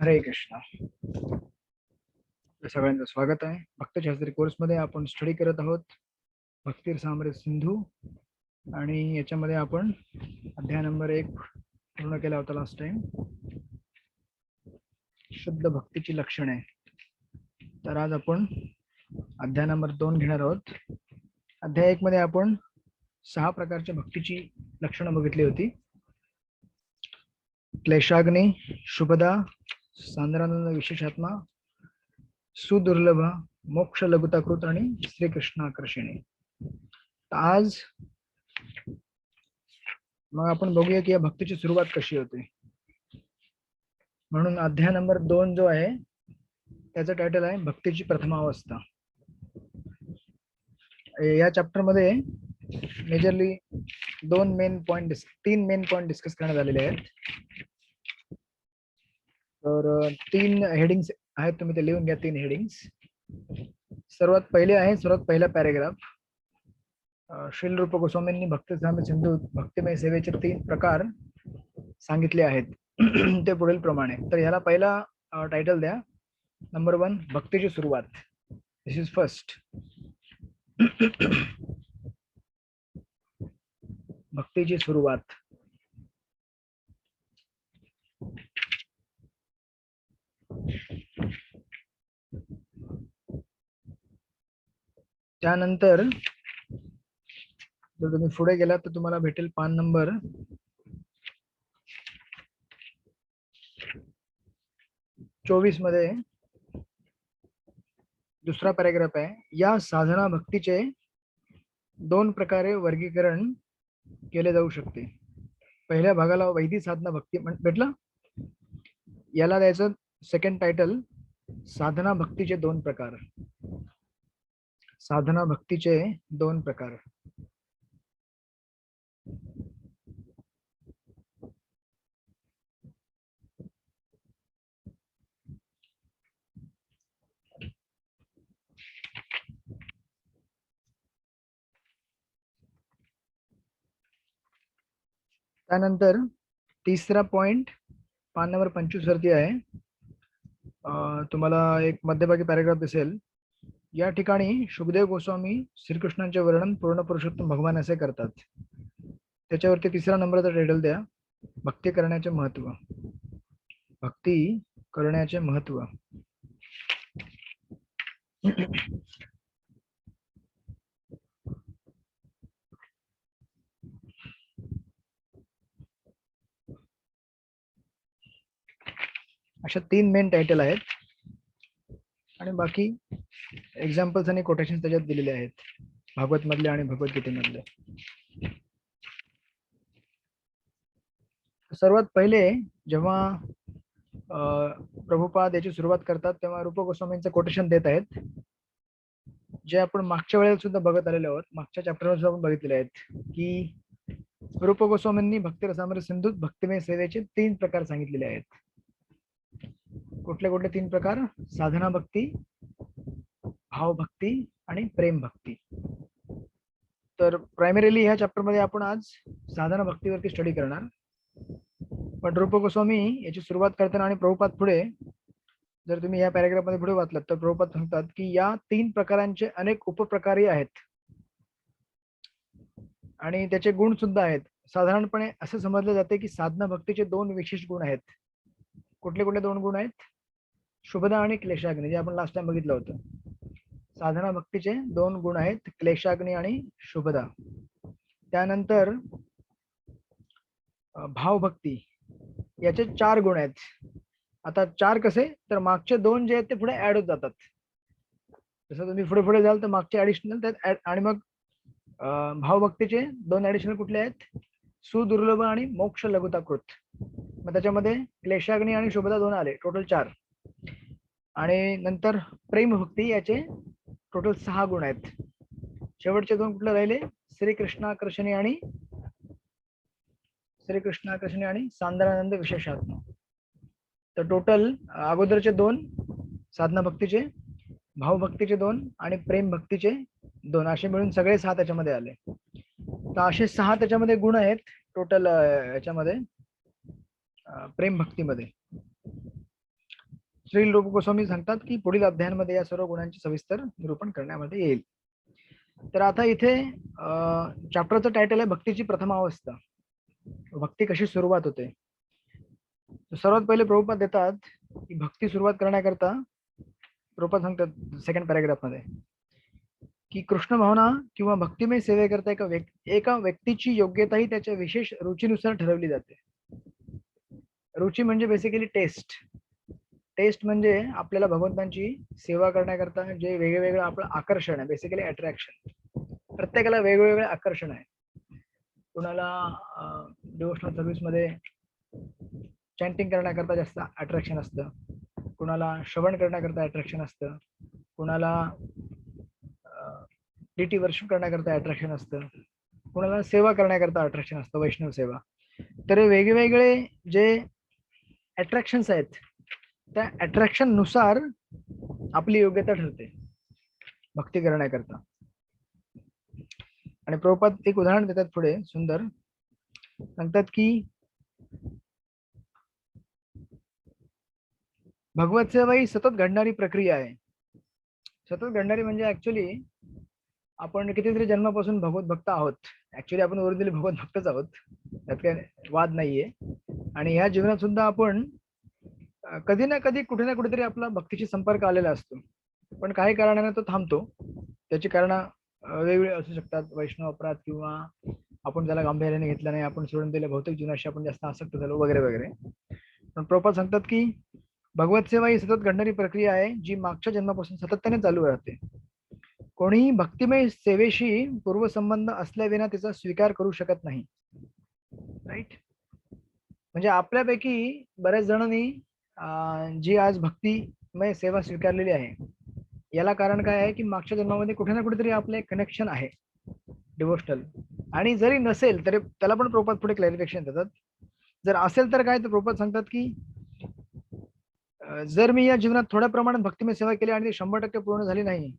हरे कृष्णा. सगळ्यांचं स्वागत आहे. भक्तशास्त्री कोर्समध्ये आपण स्टडी करत आहोत भक्ती रसामृत सिंधू, आणि याच्यामध्ये आपण अध्याय नंबर 1 पूर्ण केला होता लास्ट टाइम. शुद्ध भक्तीची लक्षणे. तर आज आपण अध्याय नंबर 2 घेणार आहोत. अध्याय 1 मध्ये आपण 6 प्रकारच्या भक्तीची लक्षणं बघितली होती. क्लेशाग्नी, शुभदा, सांद्रानंद विशेषात्मा, सुदुर्लभ, मोक्ष लघुताकृत आणि श्रीकृष्ण आकर्षणी. आज मग आपण बघूया की या भक्तीची सुरुवात कशी होते. म्हणून अध्याय नंबर 2 जो आहे त्याचं टायटल आहे भक्तीची प्रथमावस्था. या चॅप्टर मध्ये मेजरली तीन मेन पॉइंट डिस्कस करण्यात आलेले आहेत. तर 3 हेडिंग्स आहेत, तुम्ही ते लिहून घ्या. 3 हेडिंग्स. सर्वात पहिला पॅरेग्राफ. श्रील रूप गोस्वामींनी भक्ती रसामृत सिंधू भक्तिमय सेवेचे 3 प्रकार सांगितले आहेत. ते पुढील प्रमाणे. तर ह्याला पहिला टायटल द्या. नंबर 1, भक्तीची सुरुवात. दिस इज फर्स्ट. भक्तीची सुरुवात. त्यानंतर जर तुम्ही पुढे गेलात तर तुम्हाला भेटेल पान नंबर 24 मध्ये दुसरा पॅरेग्राफ आहे. या साधना भक्तीचे 2 प्रकारे वर्गीकरण केले जाऊ शकते. पहिल्या भागाला वैदिक साधना भक्ती भेटला. याला द्यायचं सेकंड टायटल, साधना भक्तीचे 2 प्रकार. साधना भक्तीचे 2 प्रकार. त्यानंतर तिसरा पॉइंट पान नंबर 25 वरती आहे. तुम्हाला एक मध्यभागी पॅरेग्राफ दिसेल. या ठिकाणी शुकदेव गोस्वामी श्रीकृष्णांचे वर्णन पूर्ण पुरुषोत्तम भगवान असे करतात. त्याच्यावरती तिसरा नंबरचा टायटल द्या, भक्ती करण्याचे महत्व. भक्ती करण्याचे महत्व. अशा 3 मेन टायटल आहेत आणि बाकी एक्झाम्पल्स आणि कोटेशन त्याच्यात दिलेले आहेत, भागवत मधले आणि भगवद्गीतेमधले. सर्वात पहिले जेव्हा प्रभुपाद याची सुरुवात करतात तेव्हा रूप गोस्वामींचं कोटेशन देत आहेत, जे आपण मागच्या वेळेला सुद्धा बघत आलेलो आहोत. मागच्या चॅप्टरवर सुद्धा आपण बघितलेले आहेत की रूप गोस्वामींनी भक्ती रसामृत सिंधूत भक्तिमय सेवेचे 3 प्रकार सांगितलेले आहेत. कुठले 3 प्रकार? साधना भक्ती, भावभक्ती आणि प्रेम भक्ती. तर प्रायमरीली ह्या चॅप्टर मध्ये आपण आज साधना भक्तीवरती स्टडी करणार. पण रूप गोस्वामी याची सुरुवात करताना आणि प्रभुपाद पुढे, जर तुम्ही या पॅरेग्राफ मध्ये पुढे वाचलात तर प्रभुपाद सांगतात की या 3 प्रकारांचे अनेक उपप्रकारही आहेत आणि त्याचे गुण सुद्धा आहेत. साधारणपणे असं समजले जाते की साधना भक्तीचे 2 विशेष गुण आहेत. कुठले 2 गुण आहेत? शुभदा आणि क्लेशाग्नी, जे आपण लास्ट टाइम बघितलं होतं. साधना भक्तीचे 2 गुण आहेत, क्लेशाग्नी आणि शुभदा. त्यानंतर भावभक्ती, याचे 4 गुण आहेत. आता 4 कसे? तर मागचे 2 जे आहेत ते पुढे ऍड होत जातात. जसं तुम्ही पुढे पुढे जाल तर मागचे ऍडिशनल त्यात. आणि मग भावभक्तीचे 2 ऍडिशनल कुठले आहेत? सुदुर्लभ आणि मोक्ष लघुताकृत. मग त्याच्यामध्ये क्लेशाग्नी आणि शुभदा 2 आले, टोटल 4. आणि नंतर प्रेमभक्ती, याचे टोटल 6 गुण आहेत. शेवटचे 2 कुठले राहिले? श्रीकृष्ण आकर्षणी आणि सांद्रानंद विशेषात्मा. तर टोटल अगोदरचे 2 साधना भक्तीचे, भावभक्तीचे 2 आणि प्रेम भक्तीचे 2, असे मिळून सगळे 6 त्याच्यामध्ये आले. तर असे 6 त्याच्यामध्ये गुण आहेत टोटल याच्यामध्ये प्रेम भक्तीमध्ये. श्री रूप गोस्वामी सांगतात की पुढील अध्यायांमध्ये या सर्व गुणांचे सविस्तर निरूपण करण्यामध्ये येईल. तर आता इथे चॅप्टरचं टायटल आहे भक्तीची प्रथम अवस्था. भक्ती कशी सुरुवात होते. सर्वात पहिले प्रभुपाद देतात की भक्ती सुरुवात करण्याकरता प्रभुपाद सांगतात सेकंड पॅराग्राफ मध्ये की कृष्ण भावना किंवा भक्तिमय सेवेकरता एका व्यक्तीची योग्यता ही त्याच्या विशेष रुचीनुसार ठरवली जाते. रुची म्हणजे बेसिकली टेस्ट म्हणजे आपल्याला भगवंतांची सेवा करण्याकरता जे वेगवेगळं आपलं आकर्षण आहे, बेसिकली अट्रॅक्शन. प्रत्येकाला वेगवेगळे आकर्षण आहे. कुणाला डिव्होशनल सर्व्हिस मध्ये चॅन्टिंग करण्याकरता जास्त अट्रॅक्शन असतं, कुणाला श्रवण करण्याकरता अट्रॅक्शन असतं, कुणाला डीटी वर्शिप करण्याकरता अट्रॅक्शन असतं, कुणाला सेवा करण्याकरता अट्रॅक्शन असतं, वैष्णव सेवा. तर वेगवेगळे जे अट्रॅक्शन्स आहेत त्या अट्रॅक्शन नुसार आपली योग्यता ठरते भक्ती करण्याकरता. आणि प्रभुपाद एक उदाहरण देतात पुढे सुंदर, सांगतात की भगवत सेवा ही सतत घडणारी प्रक्रिया आहे. सतत घडणारी म्हणजे ऍक्च्युली आपण कितीतरी जन्मापासून भगवत भक्त आहोत. ऍक्च्युली आपण ओरिजिनली भगवत भक्तच आहोत, त्यात काही वाद नाहीये. आणि ह्या जीवनात सुद्धा आपण कधी ना कधी कुठे ना कुठेतरी आपला भक्तीशी संपर्क आलेला असतो, पण काही कारणाने तो थांबतो. त्याची कारण वेगवेगळी असू शकतात, वैष्णव अपराध किंवा आपण त्याला गांभीर्याने घेतलं नाही, आपण सोडून दिलं, भौतिक जीवनाशी आपण जास्त आसक्त झालो वगैरे वगैरे. पण प्रभुपाद सांगतात की भगवत सेवा ही सतत घडणारी प्रक्रिया आहे जी मागच्या जन्मापासून सातत्याने चालू राहते. कोणीही भक्तिमय सेवेशी पूर्वसंबंध असल्याविना तिचा स्वीकार करू शकत नाही. राईट. म्हणजे आपल्यापैकी बऱ्याच जणांनी जी आज भक्तिमय सेवा स्वीकारलेली आहे याला कारण काय आहे की मागच्या जन्मामध्ये कुठे ना कुठेतरी आपलं एक कनेक्शन आहे डिव्होशनल. आणि जरी नसेल तरी त्याला पण प्रभुपाद पुढे क्लॅरिफिकेशन देतात. जर असेल तर काय, तर प्रभुपाद सांगतात की जर मी या जीवनात थोड्या प्रमाणात भक्तिमय सेवा केली आणि ती 100% पूर्ण झाली नाही,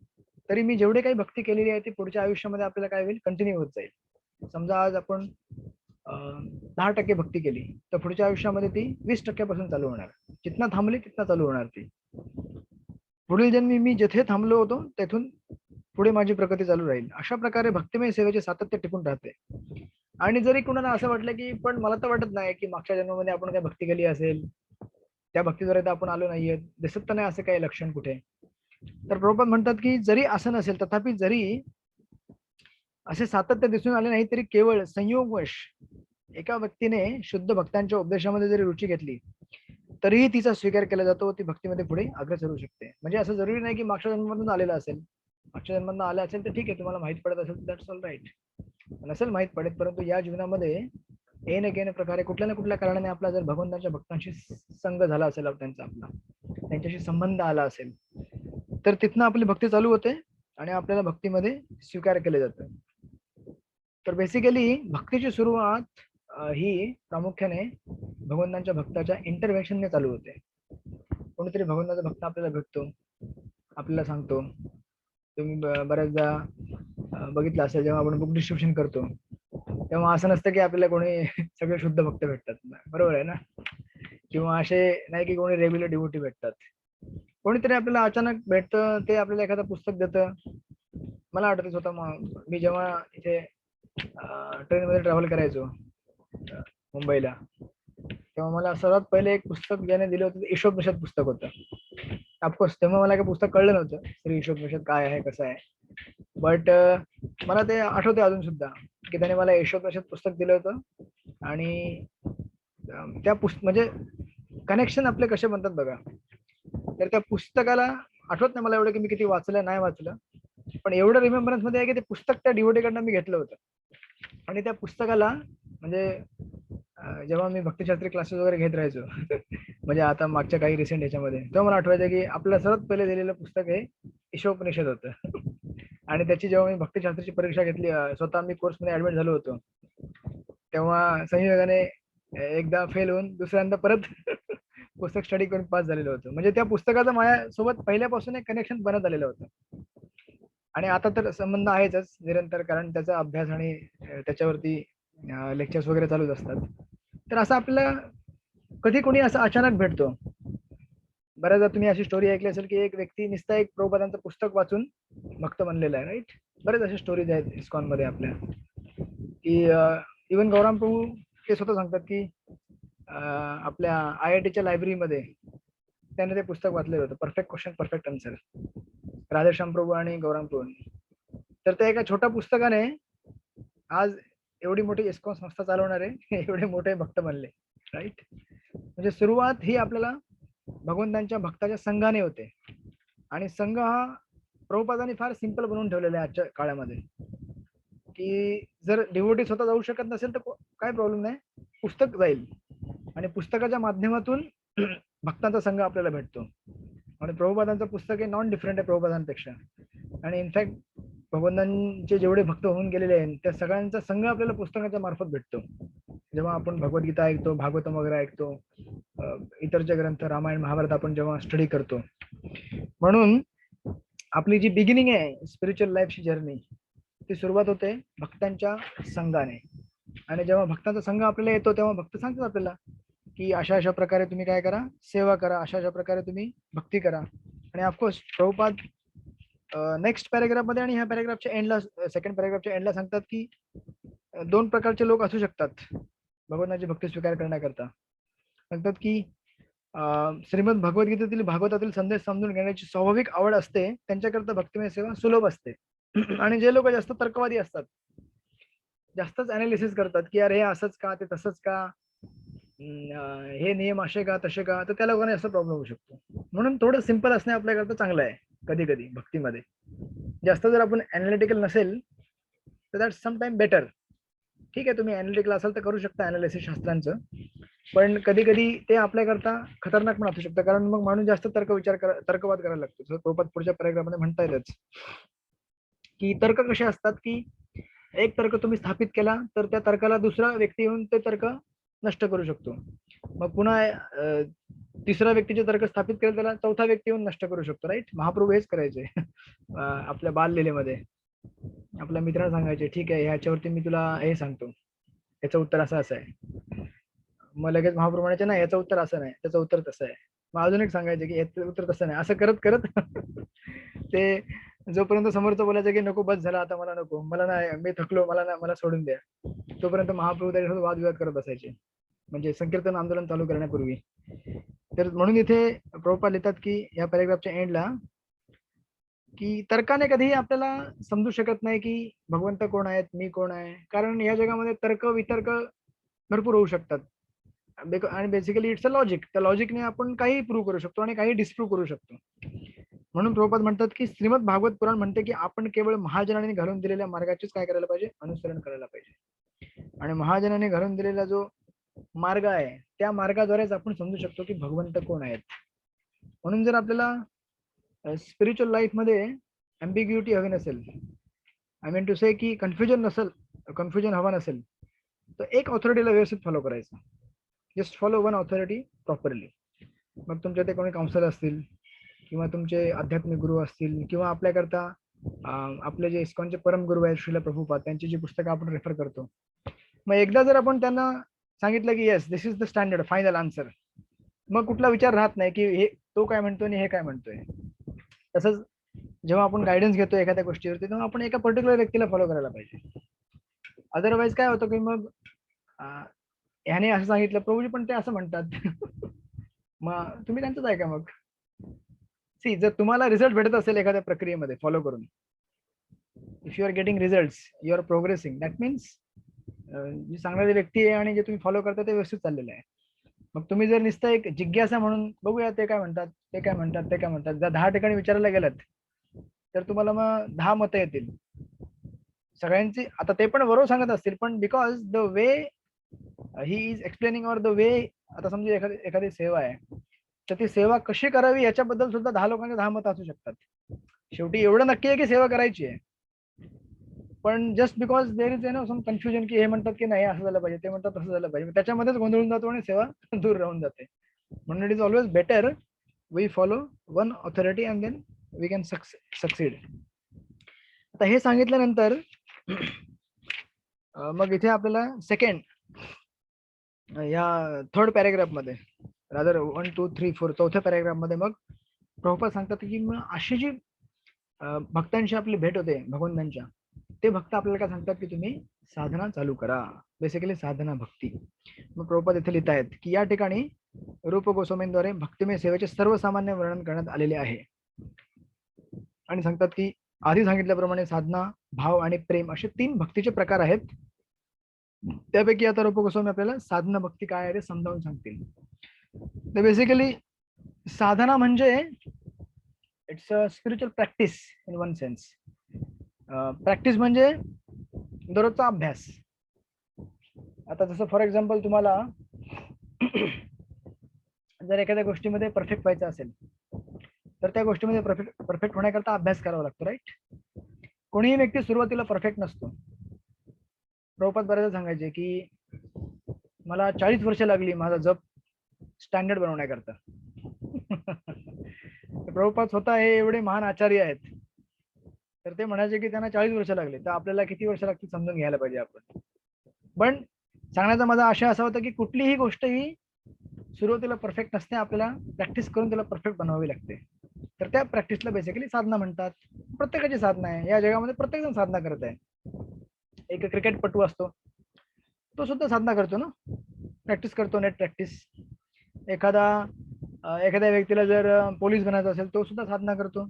तरी मी जेवढे काही भक्ती केलेली आहे ती पुढच्या आयुष्यामध्ये आपल्याला काय होईल, कंटिन्यू होत जाईल. समजा आज आपण 10% भक्ती केली तर पुढच्या आयुष्यामध्ये ती 20% चालू होणार. जितना थांबली तिथनं चालू होणार ती. पुढील जन्मी मी जिथे थांबलो होतो तेथून पुढे माझी प्रगती चालू राहील. अशा प्रकारे भक्तिमय सेवेचे सातत्य टिकून राहते. आणि जरी कुणाला असं वाटलं की पण मला तर वाटत नाही की मागच्या जन्मामध्ये आपण काही भक्ती केली असेल, त्या भक्तीद्वारे तर आपण आलो नाहीये, दिसत तर नाही असं काही लक्षण कुठे, तर प्रभुपाद म्हणतात की जरी असं नसेल तथापि जरी असे सातत्य दिसून आले नाही तरी केवळ संयोगवश एका व्यक्तीने शुद्ध भक्तांच्या उपदेशामध्ये जरी रुची घेतली तरीही तिचा स्वीकार केला जातो, ती भक्तीमध्ये पुढे अग्रेसर होऊ शकते. म्हणजे असं जरुरी नाही की मागच्या जन्मातून आलेला असेल. मागच्या जन्मातून आला असेल तर ठीक आहे, तुम्हाला माहित पडत असेल तर दॅट्स ऑल राईट. नसेल माहित पडत, परंतु या जीवनामध्ये येणे प्रकारे कुठल्या ना कुठल्या कारणाने आपला जर भगवंतांच्या भक्तांशी संग झाला असेल, त्यांचा आपला त्यांच्याशी संबंध आला असेल, तर तिथनं आपली भक्ती चालू होते आणि आपल्याला भक्तीमध्ये स्वीकार केले जातं. तर बेसिकली भक्तीची सुरुवात ही प्रामुख्याने भगवंतांच्या भक्ताच्या इंटरव्हेन्शनने चालू होते. कोणीतरी भगवंताचा भक्त आपल्याला भेटतो, आपल्याला सांगतो. तुम्ही बऱ्याचदा बघितलं असेल जेव्हा आपण बुक डिस्ट्रीब्युशन करतो तेव्हा असं नसतं की आपल्याला कोणी सगळे शुद्ध भक्त भेटतात, बरोबर आहे ना. किंवा असे नाही की कोणी रेग्युलर डिव्होटी भेटतात. कोणीतरी आपल्याला अचानक भेटतं, ते आपल्याला एखादं पुस्तक देतं. मला आठवतं स्वतः मी जेव्हा इथे ट्रेनमध्ये ट्रॅव्हल करायचो मुंबईला, तेव्हा मला सर्वात पहिले एक पुस्तक ज्याने दिलं होतं ईशोपनिषद पुस्तक होतं. ऑफकोर्स तेव्हा मला काही पुस्तक कळलं नव्हतं श्री ईशोपनिषद काय आहे कसं आहे, बट मला ते आठवते अजून सुद्धा की त्याने मला ईशोपनिषद पुस्तक दिलं होतं. आणि त्या म्हणजे कनेक्शन आपले कसे बनतात बघा. तर त्या पुस्तकाला आठवत नाही मला एवढं की मी किती वाचलं नाही वाचलं, पण एवढं रिमेंबरन्स मध्ये आहे की ते पुस्तक त्या डिवोटीकडनं मी घेतलं होतं. आणि त्या पुस्तकाला म्हणजे जेव्हा मी भक्तिशास्त्री क्लासेस वगैरे घेत राहायचो म्हणजे आता मागच्या काही रिसेंट ह्याच्यामध्ये, तेव्हा मला आठवायचं की आपलं सर्वात पहिले दिलेलं पुस्तक हे ईशोपनिषद होतं. आणि त्याची जेव्हा मी भक्तिशास्त्राची परीक्षा घेतली, स्वतः मी कोर्समध्ये ऍडमिट झालो होतो, तेव्हा संयोगाने एकदा फेल होऊन दुसऱ्यांदा परत पुस्तक स्टडी करून पास झालेलं होतं. म्हणजे त्या पुस्तकाचं माझ्यासोबत पहिल्यापासून एक कनेक्शन बनत आलेलं होतं. आणि आता तर संबंध आहेच निरंतर, कारण त्याचा अभ्यास आणि त्याच्यावरती लेक्चर्स वगैरे चालूच असतात. तर असं आपल्याला कधी कोणी असं अचानक भेटतो बऱ्याचदा तुम्ही अशी स्टोरी ऐकली असेल की एक व्यक्ती नुसता एक प्रभुपादांचं पुस्तक वाचून भक्त बनलेला आहे, राईट. बरेच अशा स्टोरीज आहेत इस्कॉन मध्ये आपल्या, की इवन गौराम प्रभू ते स्वतः सांगतात की आपल्या IITच्या लायब्ररीमध्ये त्याने ते पुस्तक वाचलेलं होतं, perfect question perfect answer, Radheshyam Prabhu आणि गौराम प्रभूंनी. तर त्या एका छोट्या पुस्तकाने आज एवढी मोठी इस्कॉन संस्था चालवणारे एवढे मोठे भक्त बनले, राईट. म्हणजे सुरुवात ही आपल्याला भगवंतांच्या भक्ताच्या संघाने होते, आणि संघ हा प्रभुपादांनी फार सिंपल बनवून ठेवलेला आहे आजच्या काळामध्ये, की जर डिव्होटी स्वतः जाऊ शकत नसेल तर काय प्रॉब्लेम नाही, पुस्तक जाईल आणि पुस्तकाच्या माध्यमातून भक्तांचा संघ आपल्याला भेटतो. आणि प्रभुपादांचं पुस्तक हे नॉन डिफरंट आहे प्रभुपादांपेक्षा, आणि इनफॅक्ट भगवंतांचे जेवढे भक्त होऊन गेलेले आहेत त्या सगळ्यांचा संघ आपल्याला पुस्तकाच्या मार्फत भेटतो. जेव्हा आपण भगवद्गीता ऐकतो, भागवतम वगैरे ऐकतो, इतरचे ग्रंथ रामायण महाभारत आपण जेव्हा स्टडी करतो, म्हणून आपली जी बिगिनिंग आहे स्पिरिच्युअल लाईफची जर्नी, ती सुरुवात होते भक्तांच्या संघाने. आणि जेव्हा भक्तांचा संघ आपल्याला येतो तेव्हा भक्त सांगतात आपल्याला की अशा अशा प्रकारे तुम्ही काय करा, सेवा करा, अशा अशा प्रकारे तुम्ही भक्ती करा. आणि ऑफकोर्स प्रभुपाद नेक्स्ट पॅरेग्राफ मध्ये आणि ह्या पॅरेग्राफच्या एंडला, सेकंड पॅरेग्राफच्या एंडला सांगतात की 2 प्रकारचे लोक असू शकतात भगवंताची भक्ती स्वीकार करण्याकरता. सांगतात की श्रीमद भगवद्गीतेतील भागवतातील संदेश समजून घेण्याची स्वाभाविक आवड असते त्यांच्याकरता भक्तिमय सेवा सुलभ असते. आणि जे लोक जास्त तर्कवादी असतात, जास्तच अनालिसिस करतात की अरे हे असंच का, ते तसंच का, हे नियम असे का तसे का, तर त्या लोकांना जास्त प्रॉब्लेम होऊ शकतो. म्हणून थोडं सिंपल असणे आपल्याकरता चांगलं आहे कधी कधी भक्तीमध्ये. जास्त जर आपण अनालिटिकल नसेल तर दॅट सम टाइम बेटर. ठीक आहे, तुम्ही अनालिटिकल असाल तर करू शकता अनालिसिस शास्त्रांचं, पण कधी कधी ते आपल्याकरता खतरनाक पण असू शकतं, कारण मग माणूस जास्त तर्कवाद करायला लागतो. जसं प्रभुपाद पुढच्या पॅरेग्राफमध्ये म्हणता येतच की तर्क कसे असतात की एक तर्क तुम्ही स्थापित केला तर त्या तर्काला दुसरा व्यक्ती येऊन ते तर्क नष्ट करू शकतो. मग पुन्हा तिसरा व्यक्तीचे तर्क स्थापित केले त्याला चौथा व्यक्ती येऊन नष्ट करू शकतो, राईट. महाप्रभू हेच करायचे आपल्या बाललीलेमध्ये. आपल्या मित्राला सांगायचे ठीक आहे ह्याच्यावरती मी तुला हे सांगतो, याचं उत्तर असं असं आहे. मग लगेच महाप्रभू म्हणायचे नाही याचं उत्तर असं नाही, त्याचं उत्तर तसं आहे. मग अजून एक सांगायचे की याचं उत्तर तसं नाही, असं करत करत ते जोपर्यंत समोरचं बोलायचं की नको बस झाला आता, मला नको, मला नाही, मी थकलो, मला नाही, मला सोडून द्या, तोपर्यंत महाप्रभू त्याच्यासोबत वादविवाद करत बसायचे, म्हणजे संकीर्तन आंदोलन चालू करण्यापूर्वी. तर म्हणून इथे प्रभुपाद लिहितात की या पॅरेग्राफच्या एंडला की तर्काने कधीही आपल्याला समजू शकत नाही की भगवंत कोण आहेत, मी कोण आहे, कारण या जगामध्ये तर्क वितर्क भरपूर होऊ शकतात. आणि बेसिकली इट्स अ लॉजिक, त्या लॉजिकने आपण काही प्रूव्ह करू शकतो आणि काही डिस्प्रूव्ह करू शकतो. म्हणून प्रभुपाद म्हणतात की श्रीमद भागवत पुराण म्हणते की आपण केवळ महाजनाने घालून दिलेल्या मार्गाचेच काय करायला पाहिजे, अनुसरण करायला पाहिजे. आणि महाजनाने घालून दिलेला जो मार्ग आहे त्या मार्गाद्वारेच आपण समजू शकतो की भगवंत कोण आहेत. म्हणून जर आपल्याला स्पिरिच्युअल लाईफ मध्ये अँबिग्युटी हवी नसेल, आय मीन टू से की कन्फ्युजन हवा नसेल, तर एक ऑथॉरिटीला व्यवस्थित फॉलो करायचं. Just follow one authority properly. मग तुमच्या ते कोणी काउन्सिलर असतील किंवा तुमचे आध्यात्मिक गुरु असतील किंवा आपल्याकरता आपले जे इस्कॉनचे परम गुरु आहेत श्रील प्रभुपाद, त्यांची जी पुस्तकं आपण रेफर करतो, मग एकदा जर आपण त्यांना सांगितलं की yes this is the standard final answer, मग कुठला विचार राहत नाही की हे तो काय म्हणतोय आणि हे काय म्हणतोय. तसंच जेव्हा आपण गायडन्स घेतो एखाद्या गोष्टीवरती तेव्हा आपण एका पर्टिक्युलर व्यक्तीला फॉलो करायला पाहिजे. अदरवाईज काय होतं की मग ह्याने असं सांगितलं प्रभूजी पण ते असं म्हणतात मग तुम्ही त्यांचंच ऐका. मग सी जर तुम्हाला रिझल्ट भेटत असेल एखाद्या प्रक्रियेमध्ये फॉलो करून, if you are getting results, you are progressing, that means जी सांगणारी व्यक्ती आहे आणि जे तुम्ही फॉलो करता ते व्यवस्थित चाललेलं आहे. मग तुम्ही जर नुसतं एक जिज्ञासा म्हणून बघूया ते काय म्हणतात, ते काय म्हणतात, ते काय म्हणतात, जर 10 ठिकाणी विचारायला गेलात तर तुम्हाला मग 10 मतं येतील सगळ्यांची. आता ते पण बरोबर सांगत असतील, पण because the way he is explaining or the way, आता समजा एखादी सेवा आहे तर ती सेवा कशी करावी याच्याबद्दल सुद्धा 10 लोकांचे 10 मतं असू शकतात. शेवटी एवढं नक्की आहे की सेवा करायची आहे, पण just because there is some confusion की हे म्हणतात की नाही असं झालं पाहिजे, ते म्हणतात तसं झालं पाहिजे, त्याच्यामध्येच गोंधळून जातो आणि सेवा दूर राहून जाते. म्हणून it is always better we follow one authority and then we can succeed. आता हे सांगितल्यानंतर मग इथे आपल्याला सेकंड या थर्ड पॅरेग्राफ मध्ये रादर 1 2 3 4 चौथ्या पॅरेग्राफ मध्ये मग प्रभुपाद सांगतात की मग अशी जी भक्तांशी आपली भेट होते भगवंतांच्या, ते भक्त आपल्याला काय सांगतात की तुम्ही साधना चालू करा, बेसिकली साधना भक्ती. मग प्रभुपाद इथे लिहित आहेत की या ठिकाणी रूप गोस्वामींद्वारे भक्तिमय सेवेचे सर्वसामान्य वर्णन करण्यात आलेले आहे आणि सांगतात की आधी सांगितल्याप्रमाणे साधना, भाव आणि प्रेम असे 3 भक्तीचे प्रकार आहेत. त्यापैकी आता रूप गोस्वामी आपल्याला साधना भक्ती काय आहे ते समजावून सांगतील. तर बेसिकली साधना म्हणजे it's a spiritual practice in one sense. Practice म्हणजे दररोजचा अभ्यास. आता जसं फॉर एक्झाम्पल तुम्हाला जर एखाद्या गोष्टीमध्ये परफेक्ट व्हायचं असेल तर त्या गोष्टीमध्ये परफेक्ट होण्याकरता अभ्यास करावा लागतो, राईट. कोणीही व्यक्ती सुरुवातीला परफेक्ट नसतो. प्रभुपाद बऱ्याचदा सांगायचे की मला 40 वर्ष लागली माझा जप स्टँडर्ड बनवण्याकरता. प्रभुपाद स्वतः हे एवढे महान आचार्य आहेत, तर ते म्हणायचे की त्यांना 40 वर्ष लागले, तर आपल्याला किती वर्ष लागतील समजून घ्यायला पाहिजे आपण. पण सांगण्याचा माझा आशय असा होता की कुठलीही गोष्ट ही सुरुवातीला परफेक्ट नसते, आपल्याला प्रॅक्टिस करून त्याला परफेक्ट बनवावी लागते. तर त्या प्रॅक्टिसला बेसिकली साधना म्हणतात. प्रत्येकाची साधना आहे, या जगामध्ये प्रत्येक जण साधना करत आहे. एक क्रिकेटपटू असतो, तो सुद्धा साधना करतो ना, प्रॅक्टिस करतो, नेट प्रॅक्टिस. एखाद्या व्यक्तीला जर पोलीस बनायचं असेल तो सुद्धा साधना करतो.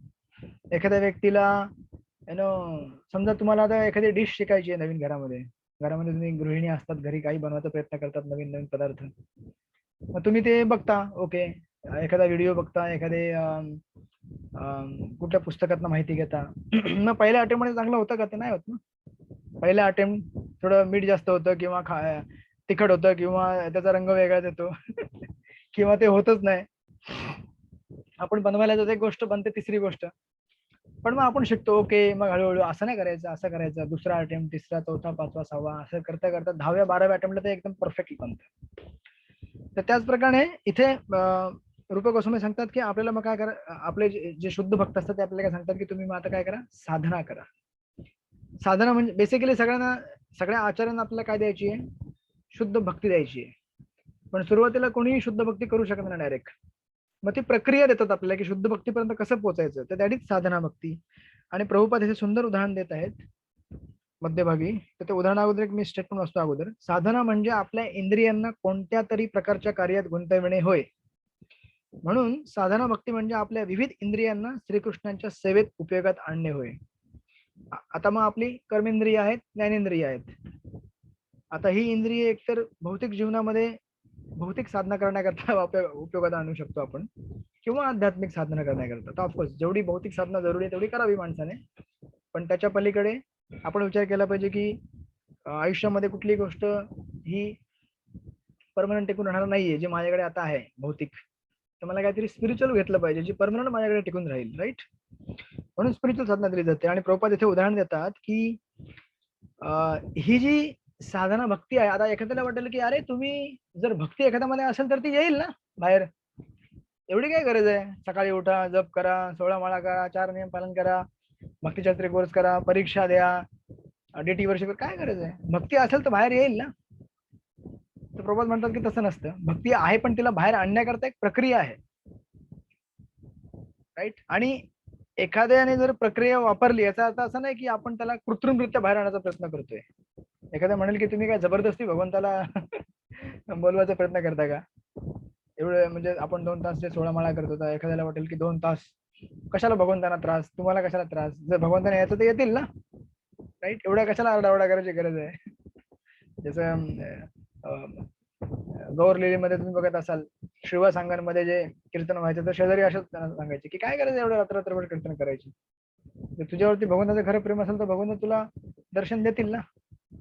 एखाद्या व्यक्तीला समजा तुम्हाला आता एखादी डिश शिकायची आहे नवीन, घरामध्ये तुम्ही गृहिणी असतात, घरी काही बनवायचा प्रयत्न करतात, नवीन नवीन पदार्थ. मग तुम्ही ते बघता, ओके, एखादा व्हिडिओ बघता, एखादे कुठल्या पुस्तकातनं माहिती घेता. मग पहिल्या अटेम्प्ट मध्ये चांगलं होतं का? ते नाही होत ना. पहिल्या अटेम्प्ट थोडं मीठ जास्त होतं किंवा तिखट होतं किंवा त्याचा रंग वेगळाच येतो किंवा ते होतच नाही. आपण बनवायला जातो, एक गोष्ट बनते, तिसरी गोष्ट. पण मग आपण शिकतो, ओके, मग हळूहळू असं नाही करायचं, असं करायचं, दुसरा अटेम्प्ट, तिसरा, चौथा, पाचवा, सहावा, असं करता करता 10व्या 12व्या अटेम्प्टला ते एकदम परफेक्टली बनतं. तर त्याचप्रकारे इथे रूप गोस्वामी सांगतात की आपल्याला मग काय करा, आपले जे शुद्ध भक्त असतात ते आपल्याला काय सांगतात की तुम्ही मग आता काय करा, साधना करा. साधना म्हणजे बेसिकली सगळ्या आचार्यांना आपल्याला काय द्यायची आहे, शुद्ध भक्ती द्यायची आहे. पण सुरुवातीला कोणीही शुद्ध भक्ती करू शकत नाही डायरेक्ट. मग ती प्रक्रिया देतात आपल्याला की शुद्ध भक्तीपर्यंत कसं पोहोचायचं, तर त्याचीच साधना भक्ती. आणि प्रभुपाद हे सुंदर उदाहरण देत आहेत मध्यभागी. तर ते उदाहरण अगोदर एक मी स्टेटमेंट वाचतो अगोदर. साधना म्हणजे आपल्या इंद्रियांना कोणत्या तरी प्रकारच्या कार्यात गुंतविणे होय. म्हणून साधना भक्ती म्हणजे आपल्या विविध इंद्रियांना श्रीकृष्णांच्या सेवेत उपयोगात आणणे होय. आता मग आपली कर्मेंद्रिय आहेत, ज्ञानेंद्रिय आहेत. आता ही इंद्रिय एकतर भौतिक जीवनामध्ये भौतिक साधना करण्याकरता उपयोगात आणू शकतो आपण, किंवा आध्यात्मिक साधना करण्याकरता. तर ऑफकोर्स जेवढी भौतिक साधना जरुरी आहे तेवढी करावी माणसाने. पण त्याच्या पलीकडे आपण विचार केला पाहिजे की आयुष्यामध्ये कुठली गोष्ट ही परमनंट टिकून राहणार नाहीये. जे माझ्याकडे आता आहे भौतिक, तर मला काहीतरी स्पिरिच्युअल घेतलं पाहिजे जे परमनंट माझ्याकडे टिकून राहील, राईट. म्हणून स्पिरिच्युअल साधना दिली जाते. आणि प्रभुपाद इथे उदाहरण देतात की ही जी साधना भक्ती आहे, आता एखाद्याला वाटेल की अरे तुम्ही जर भक्ती एखाद्यामध्ये असेल तर ती येईल ना बाहेर, एवढी काय गरज आहे, सकाळी उठा, जप करा, 16 माळा करा, 4 नियम पालन करा, भक्तिशास्त्री कोर्स करा, परीक्षा द्या, DT वर्ष, काय गरज आहे, भक्ती असेल तर बाहेर येईल ना. तर प्रभुपाद म्हणतात की तसं नसतं. भक्ती आहे पण तिला बाहेर आणण्याकरता एक प्रक्रिया आहे, राईट. आणि एखाद्याने जर प्रक्रिया वापरली याचा अर्थ असा नाही की आपण त्याला कृत्रिमरित्या बाहेर आणण्याचा प्रयत्न करतोय. एखाद्या म्हणेल की तुम्ही काय जबरदस्ती भगवंताला बोलवायचा प्रयत्न करता का, एवढं म्हणजे आपण 2 तास जे 16 माळा करतो, तर एखाद्याला वाटेल की 2 तास कशाला भगवंतांना त्रास, तुम्हाला कशाला त्रास, जर भगवंतांना यायचं तर येतील ना, राईट. एवढ्या कशाला आरडाओरडा करायची गरज आहे. जसं गौरलेलीमध्ये तुम्ही बघत असाल, शिवसंगांमध्ये जे कीर्तन व्हायचं तर शेजारी असंच सांगायचे की काय गरज एवढं रात्रभर कीर्तन करायची, जर तुझ्यावरती भगवंताचं खरं प्रेम असेल तर भगवंत तुला दर्शन देतील ना.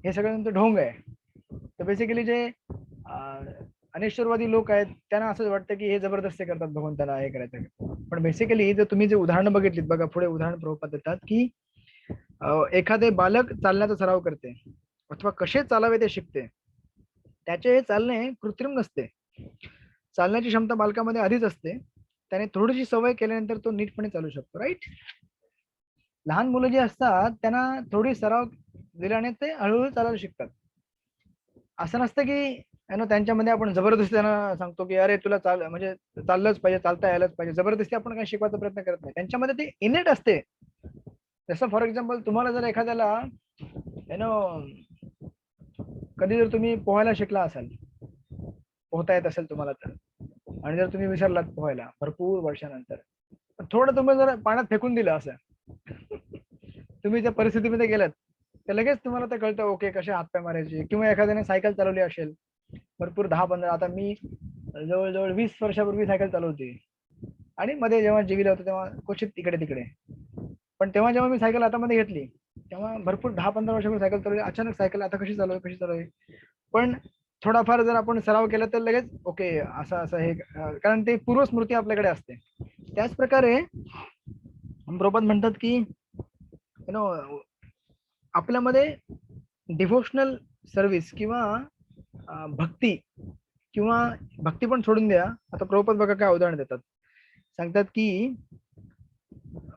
हे सगळं तुमचं ढोंग आहे. तर बेसिकली जे अनिश्वरवादी लोक आहेत त्यांना असं वाटतं की हे जबरदस्ती करतात भगवंताला हे करायचं. पण बेसिकली जर तुम्ही जे उदाहरणं बघितलीत, बघा पुढे उदाहरण प्रभुपाद देतात की एखादे बालक चालण्याचा सराव करते अथवा कसे चालावे ते शिकते, त्याचे हे चालणे कृत्रिम नसते. चालण्याची क्षमता बालकामध्ये आधीच असते, त्याने थोडीशी सवय केल्यानंतर तो नीटपणे चालू शकतो, राईट. लहान मुलं जे असतात त्यांना थोडी सराव दिल्याने ते हळूहळू चालायला शिकतात. असं नसतं की त्यांच्यामध्ये आपण जबरदस्ती त्यांना सांगतो की अरे तुला म्हणजे चाललंच पाहिजे, चालता यायलाच पाहिजे, जबरदस्ती आपण काही शिकवायचा प्रयत्न करत नाही. त्यांच्यामध्ये ते इनेट असते. जसं फॉर एक्झाम्पल तुम्हाला जर एखाद्याला कधी जर तुम्ही पोहायला शिकला असाल, पोहता येत असेल तुम्हाला तर, आणि जर तुम्ही विसरलात पोहायला भरपूर वर्षानंतर, थोडं तुम्ही जर पाण्यात फेकून दिलं असं, तुम्ही त्या परिस्थितीमध्ये गेलात तर लगेच तुम्हाला ते कळतं ओके कसे हातपाय मारायचे. किंवा एखाद्याने सायकल चालवली असेल भरपूर 10-15, आता मी जवळजवळ 20 वर्षापूर्वी सायकल चालवते, आणि मध्ये जेव्हा जीवीला होतं तेव्हा क्वचित इकडे तिकडे, पण तेव्हा जेव्हा मी सायकल हातामध्ये घेतली तेव्हा भरपूर 10-15 वर्षापूर्वी सायकल चालवली, अचानक सायकल आता कशी चालवावी. पण थोडाफार जर आपण सराव केला तर लगेच ओके असं असं हे, कारण ते पूर्वस्मृती आपल्याकडे असते. त्याच प्रकारे प्रभुपाद म्हणतात की आपल्यामध्ये डिव्होशनल सर्व्हिस किंवा भक्ती, किंवा भक्ती पण सोडून द्या, आता प्रभुपाद बघा काय उदाहरण देतात. सांगतात की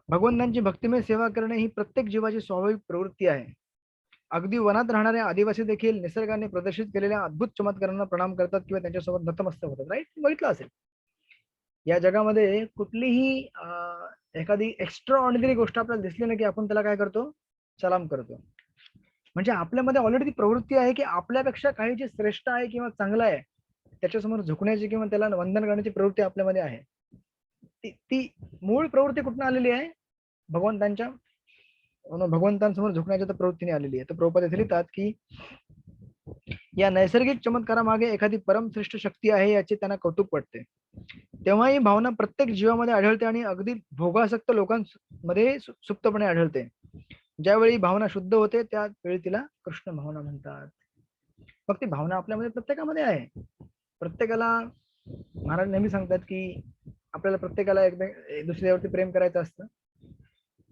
भगवंतांची भक्तिमय सेवा करणे ही प्रत्येक जीवाची स्वाभाविक प्रवृत्ती आहे. अगदी वनात राहणारे आदिवासी देखील निसर्गाने प्रदर्शित केलेल्या अद्भुत चमत्कारांना प्रणाम करतात किंवा त्यांच्यासोबत नतमस्तक होतात. राईट, बघितलं असेल या जगामध्ये कुठलीही एखादी एक्स्ट्रा ऑर्डिनरी गोष्ट आपल्याला दिसली ना की आपण त्याला काय करतो, सलाम करतो. म्हणजे आपल्यामध्ये ऑलरेडी ती प्रवृत्ती आहे की आपल्यापेक्षा काही जे श्रेष्ठ आहे किंवा चांगलं आहे त्याच्यासमोर झुकण्याची किंवा त्याला वंदन करण्याची प्रवृत्ती आपल्यामध्ये आहे. ती मूळ प्रवृत्ती कुठून आलेली आहे? भगवंतांसमोर झुकण्याच्या प्रवृत्तीने आलेली आहे. तर प्रभुपाद येथे लिहितात की या नैसर्गिक चमत्कारामागे एखादी परमश्रेष्ठ शक्ती आहे याचे त्यांना कौतुक वाटते. तेव्हा ही भावना प्रत्येक जीवामध्ये आढळते आणि अगदी भोगासक्त लोकांमध्ये सुप्तपणे आढळते. ज्यावेळी भावना शुद्ध होते त्यावेळी तिला कृष्ण भावना म्हणतात. मग ती भावना आपल्यामध्ये प्रत्येकामध्ये आहे. प्रत्येकाला महाराज नेहमी सांगतात की आपल्याला प्रत्येकाला दुसऱ्यावरती प्रेम करायचं असतं,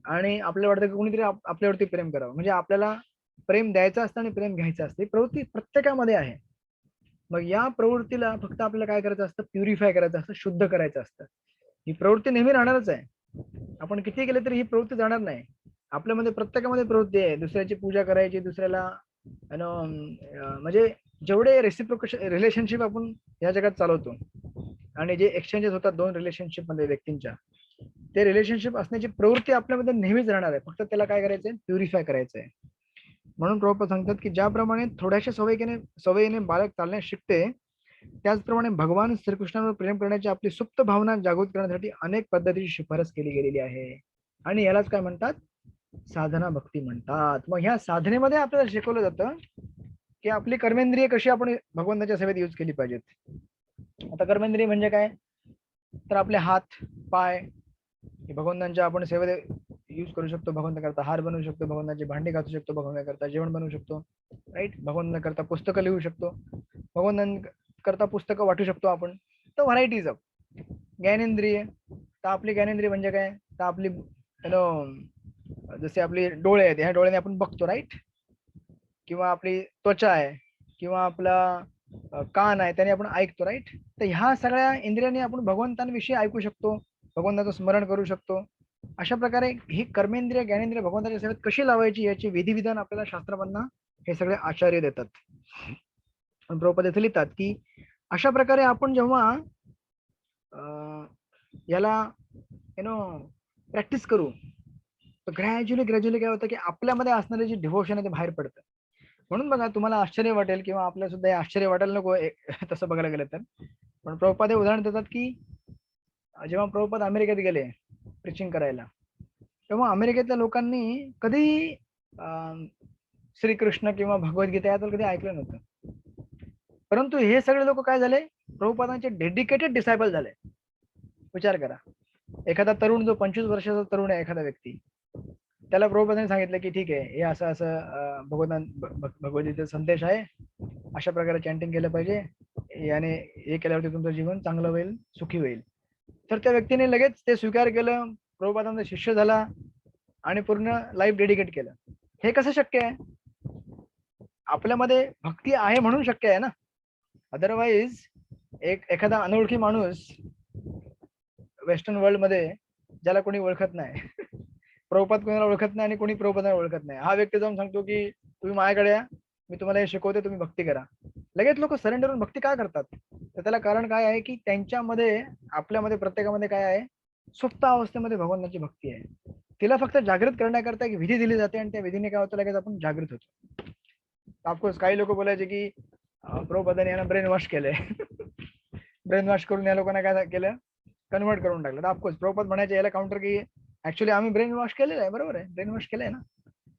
आणि आपल्याला वाटतं की कोणीतरी आपल्यावरती प्रेम करावं, म्हणजे आपल्याला प्रेम द्यायचं असतं आणि प्रेम घ्यायचं असतं. ही प्रवृत्ती प्रत्येकामध्ये आहे. मग या प्रवृत्तीला फक्त आपल्याला काय करायचं असतं, प्युरिफाय करायचं असतं, शुद्ध करायचं असतं. ही प्रवृत्ती नेहमी राहणारच आहे. आपण किती केले तरी ही प्रवृत्ती जाणार नाही. आपल्यामध्ये प्रत्येकामध्ये प्रवृत्ती आहे दुसऱ्याची पूजा करायची, दुसऱ्याला म्हणजे जेवढे रेसिप्रोकेशन रिलेशनशिप आपण या जगात चालवतो आणि जे एक्सचेंजेस होतात दोन रिलेशनशिप मध्ये व्यक्तींच्या, ते रिलेशनशिप असण्याची प्रवृत्ती आपल्यामध्ये नेहमीच राहणार आहे. फक्त त्याला काय करायचंय, प्युरिफाय करायचंय. म्हणून प्रभुपाद सांगतात की ज्याप्रमाणे थोड्याशा सवयीने बालक चालण्यास शिकते, त्याचप्रमाणे भगवान श्रीकृष्णावर प्रेम करण्याची आपली सुप्त भावना जागृत करण्यासाठी अनेक पद्धतीची शिफारस केली गेलेली आहे. आणि यालाच काय म्हणतात, साधना भक्ती म्हणतात. मग ह्या साधनेमध्ये आपल्याला शिकवलं जातं की आपली कर्मेंद्रिय कशी आपण भगवंताच्या सेवेत यूज केली पाहिजेत. आता कर्मेंद्रिय म्हणजे काय, तर आपले हात पाय भगवंतांच्या आपण सेवेत यूज करू शकतो. भगवंताकरता हार बनवू शकतो, भगवंताची भांडी घासू शकतो, भगवंताकरता जेवण बनवू शकतो. राईट, भगवंताकरता पुस्तकं लिहू शकतो, भगवंतांकरता पुस्तकं वाटू शकतो आपण. तर व्हरायटीज ऑफ ज्ञानेंद्रिय. तर आपली ज्ञानेंद्रिय म्हणजे काय, तर आपली जसे आपले डोळे आहेत, ह्या डोळ्याने आपण बघतो. राईट, किंवा आपली त्वचा आहे, किंवा आपला कान आहे त्याने आपण ऐकतो. राईट, तर ह्या सगळ्या इंद्रियांनी आपण भगवंतांविषयी ऐकू शकतो, भगवंताचं स्मरण करू शकतो. अशा प्रकारे ही कर्मेंद्रिय ज्ञानेंद्रिय भगवंताच्या सेवेत कशी लावायची याची विधिविधान आपल्याला शास्त्रमधनं हे सगळे आचार्य देतात. प्रभुपाद येथे लिहितात की अशा प्रकारे आपण जेव्हा याला प्रॅक्टिस करू तर ग्रॅज्युअली काय होतं की आपल्यामध्ये असणारे जे डिव्होशन आहे ते बाहेर पडतं. म्हणून बघा, तुम्हाला आश्चर्य वाटेल किंवा आपल्याला सुद्धा हे आश्चर्य वाटायला नको तसं बघायला गेलं तर, पण प्रभुपाद हे उदाहरण देतात की जेव्हा प्रभुपाद अमेरिकेत गेले प्रिचिंग करायला, तेव्हा अमेरिकेतल्या लोकांनी कधी श्रीकृष्ण किंवा भगवद्गीता यात कधी ऐकलं नव्हतं. परंतु हे सगळे लोक काय झाले, प्रभुपादांचे डेडिकेटेड डिसायबल झाले. विचार करा, एखादा तरुण जो 25 वर्षाचा तरुण आहे, एखादा व्यक्ती, त्याला प्रभुपादांनी सांगितलं की ठीक आहे, हे असं असं भगवद्गीतेचा संदेश आहे, अशा प्रकारे चॅन्टिंग केलं पाहिजे, याने हे केल्यावरती तुमचं जीवन चांगलं होईल, सुखी होईल. तर त्या व्यक्तीने लगेच ते स्वीकार केलं, प्रभुपादांचा शिष्य झाला आणि पूर्ण लाईफ डेडिकेट केलं. हे कसं शक्य आहे? आपल्यामध्ये भक्ती आहे म्हणून शक्य आहे ना. अदरवाईज एखादा अनोळखी माणूस वेस्टर्न वर्ल्ड मध्ये ज्याला कोणी ओळखत नाही, प्रभुपाद कोणाला ओळखत नाही आणि कोणी प्रभुपादांना ओळखत नाही, हा व्यक्ती जाऊन सांगतो की तुम्ही माझ्याकडे या, मी तुम्हाला हे शिकवते, तुम्ही भक्ती करा. लगेच लोक सरेंडर होऊन भक्ती का करतात? तर त्याला कारण काय आहे की त्यांच्यामध्ये, आपल्यामध्ये प्रत्येकामध्ये काय आहे, सुप्त अवस्थेमध्ये भगवंताची भक्ती आहे. तिला फक्त जागृत करण्याकरता एक विधी दिली जाते आणि त्या विधीने काय होतं, लगेच आपण जागृत होतो. ऑफकोर्स काही लोक बोलायचे की प्रभुपादांनी यांना ब्रेन वॉश केलंय. ब्रेन वॉश करून या लोकांना काय केलं, कन्वर्ट करून टाकलं. तर ऑफकोर्स प्रभुपाद म्हणायचे याला काउंटर की ऍक्च्युली आम्ही ब्रेन वॉश केलेलं आहे, बरोबर आहे, ब्रेन वॉश केलंय ना.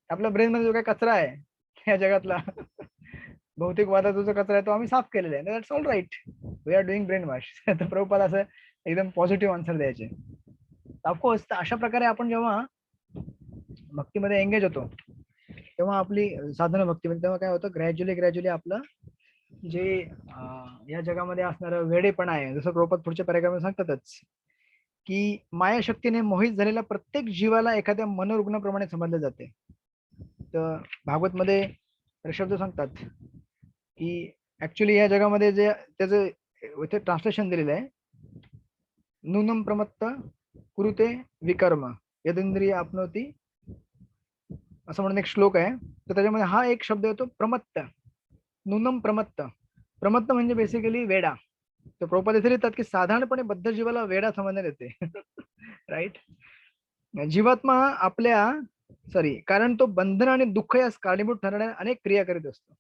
आपल्या ब्रेन मध्ये जो काही कचरा आहे या जगातला, भौतिक वादाचा जो कचरा आहे तो आम्ही साफ केलेला आहे. That's all right, we are doing brain wash. तर प्रभुपाद असं एकदम पॉझिटिव्ह आन्सर द्यायचे. ऑफकोर्स अशा प्रकारे आपण जेव्हा भक्तीमध्ये एंगेज होतो तेव्हा आपली साधना भक्तीमध्ये, तेव्हा काय होतं, ग्रॅज्युअली आपलं जे या जगामध्ये असणारं वेडेपणा आहे, जसं प्रभुपाद पुढच्या पॅराग्राफमध्ये सांगतातच की माया शक्तीने मोहित झालेल्या प्रत्येक जीवाला एखाद्या मनोरुग्णाप्रमाणे समजले जाते. तर भागवत मध्ये शब्द सांगतात की ऍक्च्युली या जगामध्ये जे त्याचं इथे ट्रान्सलेशन दिलेलं आहे, नूनम प्रमत्त कुरुते विकर्म यदेंद्रिय आपनोती, असं म्हणून एक श्लोक आहे. तर त्याच्यामध्ये हा एक शब्द येतो प्रमत्त, नूनम प्रमत्त. प्रमत्त म्हणजे बेसिकली वेडा. तर प्रभुपाद इथे लिहितात की साधारणपणे बद्ध जीवाला वेडा समजण्यात येते. राईट. जीवात्मा आपल्या कारण तो बंधन आणि दुःख यास कारणीभूत ठरणाऱ्या अनेक क्रिया करीत असतो.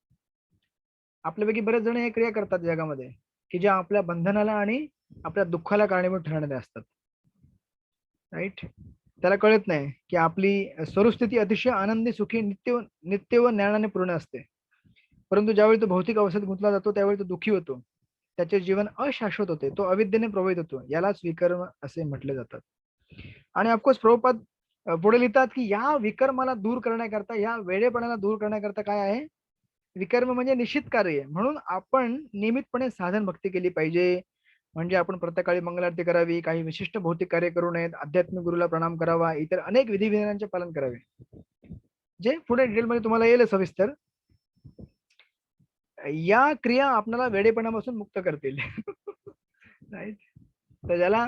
आपल्यापैकी बरेच जण हे क्रिया करतात जगामध्ये की ज्या आपल्या बंधनाला आणि आपल्या दुःखाला कारणीभूत ठरणारे असतात. राईट. त्याला कळत नाही की आपली स्वरूपस्थिती अतिशय आनंदी, सुखी, नित्य व ज्ञानाने पूर्ण असते. परंतु ज्यावेळी तो भौतिक अवस्थेत गुंतला जातो त्यावेळी तो दुःखी होतो. त्याचे जीवन अशाश्वत होते, तो अविद्येने प्रभावित होतो. यालाच विकर्म असे म्हटले जातात. आणि ऑफकोर्स प्रभुपाद पुढे लिहितात की या विकर्माला दूर करण्याकरता, या वेडेपणाला दूर करण्याकरता काय आहे, विकर्म म्हणजे निश्चित कार्य. म्हणून आपण नियमितपणे साधन भक्ती केली पाहिजे. म्हणजे आपण प्रत्येकाळी मंगलारती करावी, काही विशिष्ट भौतिक कार्य करू नयेत, आध्यात्मिक गुरुला प्रणाम करावा, इतर अनेक विधिविधानांचे पालन करावे, जे पुढे डिटेलमध्ये तुम्हाला येईल सविस्तर. या क्रिया आपल्याला वेडेपणापासून मुक्त करतील. राईट. तर ज्याला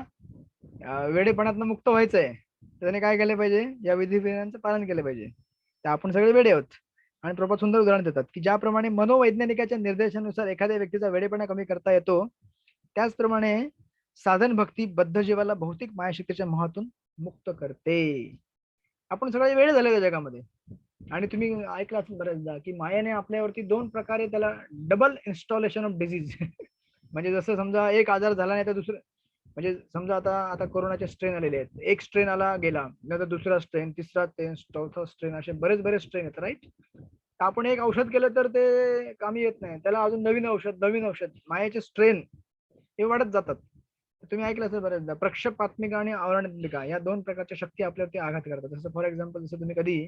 वेडेपणातनं मुक्त व्हायचंय त्याने काय केलं पाहिजे, या विधिविधानांचं पालन केलं पाहिजे. तर आपण सगळे वेडे आहोत. आणि प्रभुपाद सुंदर उदाहरण देतात की ज्याप्रमाणे मनोवैज्ञानिकाच्या निर्देशानुसार एखाद्या व्यक्तीचा वेडेपणा कमी करता येतो, त्याचप्रमाणे साधन भक्ती बद्ध जीवाला भौतिक मायाशक्तीच्या मोहातून मुक्त करते. आपण सगळे वेळ झाले या जगामध्ये. आणि तुम्ही ऐकलं असेल बऱ्याचदा की मायाने आपल्यावरती दोन प्रकारे त्याला डबल इन्स्टॉलेशन ऑफ डिझीज. म्हणजे जसं समजा एक आजार झाला नाही तर दुसरं, म्हणजे समजा आता आता कोरोनाचे स्ट्रेन आलेले आहेत, एक स्ट्रेन आला गेला, नंतर दुसरा स्ट्रेन, तिसरा स्ट्रेन, चौथा स्ट्रेन, असे बरेच स्ट्रेन आहेत. राईट. आपण एक औषध केलं तर ते कामी येत नाही, त्याला अजून नवीन औषध, मायाचे स्ट्रेन हे वाढत जातात. तुम्ही ऐकलं असेल बऱ्याचदा प्रक्षेपात्मिका आणि आवरणात्मिका या दोन प्रकारच्या शक्ती आपल्यावरती आघात करतात. जसं फॉर एक्झाम्पल, जसं तुम्ही कधी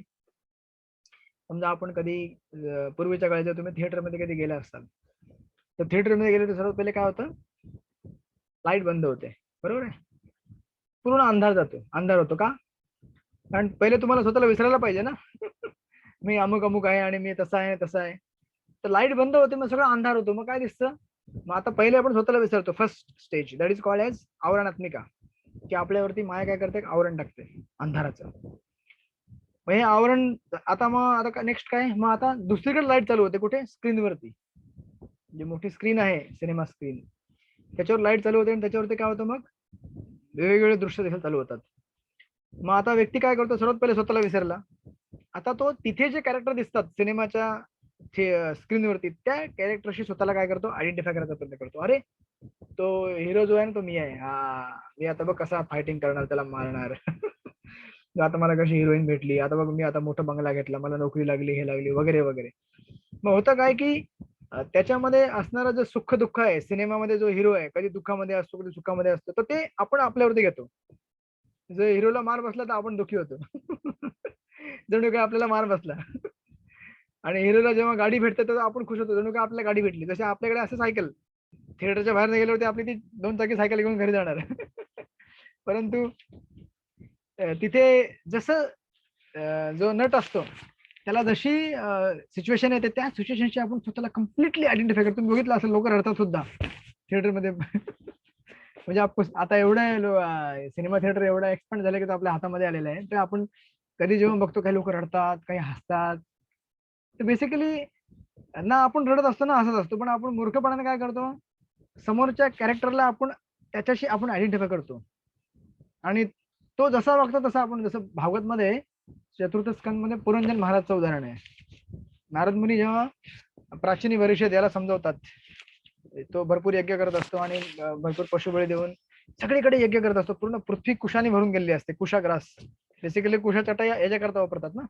समजा आपण कधी पूर्वीच्या काळात जर तुम्ही थिएटरमध्ये कधी गेला असाल, तर थिएटरमध्ये गेले तर सर्वात पहिले काय होतं, लाईट बंद होते, बरोबर आहे, पूर्ण अंधार होतो का, कारण पहिले तुम्हाला स्वतःला विसरायला पाहिजे ना. मी अमुक अमुक आहे आणि मी तसा आहे तसा आहे. तर लाईट बंद होते, मग सगळं अंधार होतो, मग काय दिसतं, मग आता पहिले आपण स्वतःला विसरतो. First stage that is called as आवरणात्मिका, की आपल्यावरती माया काय करते, आवरण टाकते अंधाराचं. मग हे आवरण आता नेक्स्ट काय, मग आता दुसरीकडे लाईट चालू होते, कुठे, स्क्रीनवरती, जी मोठी स्क्रीन आहे सिनेमा स्क्रीन, त्याच्यावर लाईट चालू होते आणि त्याच्यावरती काय होतं, मग वेगवेगळे दृश्य देखील चालू होतात. मग आता व्यक्ती काय करतो, सर्वात पहिले स्वतःला विसरला. आता तो तिथे जे कॅरेक्टर दिसतात सिनेमाच्या स्क्रीनवरती, त्या कॅरेक्टरशी स्वतःला काय करतो, आयडेंटिफाय करायचा प्रयत्न करतो. अरे तो हिरो जो आहे ना, तो मी आहे, हा मी आता बघ कसा फायटिंग करणार, त्याला मारणार. आता मला कशी हिरोईन भेटली, आता बघ मी आता मोठा बंगला घेतला, मला नोकरी लागली, हे लागली, वगैरे वगैरे. मग होतं काय की त्याच्यामध्ये असणारं जे सुख दुःख आहे, सिनेमामध्ये जो हिरो आहे कधी दुःखामध्ये असतो कधी सुखामध्ये असतो, तर ते आपण आपल्यावरती घेतो. जर हिरोला मार बसला तर आपण दुःखी होतो. जणू काय आपल्याला मार बसला. आणि हिरोला जेव्हा गाडी भेटते तर आपण खुश होतो, जणू काय आपल्याला गाडी भेटली. जसे आपल्याकडे असं सायकल, थिएटरच्या बाहेर गेल्यावरती आपली ती 2 चाकी सायकल घेऊन घरी जाणार. परंतु तिथे जसं जो नट असतो त्याला जशी सिच्युएशन येते त्या सिच्युएशनशी आपण स्वतःला कम्प्लिटली आयडेंटिफाय करतो. तुम्ही बघितलं असेल लोक रडतात सुद्धा थिएटरमध्ये. म्हणजे आता एवढं सिनेमा थिएटर एवढा एक्सपांड झालं की तो आपल्या हातामध्ये आलेला आहे. तर आपण कधी जेव्हा बघतो काही लोक रडतात, काही हसतात. तर बेसिकली ना आपण रडत असतो ना हसत असतो, पण आपण मूर्खपणाने काय करतो, समोरच्या कॅरेक्टरला आपण त्याच्याशी आपण आयडेंटिफाय करतो आणि तो जसा वागतो तसा आपण, जसं भागवत मध्ये चतुर्थ स्कंद मध्ये पुरंजन महाराजचं उदाहरण आहे. नारद मुनी जेव्हा प्राचीन वरिष्ठ याला समजवतात, तो भरपूर यज्ञ करत असतो आणि भरपूर पशुबळी देऊन सगळीकडे यज्ञ करत असतो, पूर्ण पृथ्वी कुशाने भरून गेलेली असते. कुशाग्रास बेसिकली कुशा चटया याच्याकरता वापरतात ना,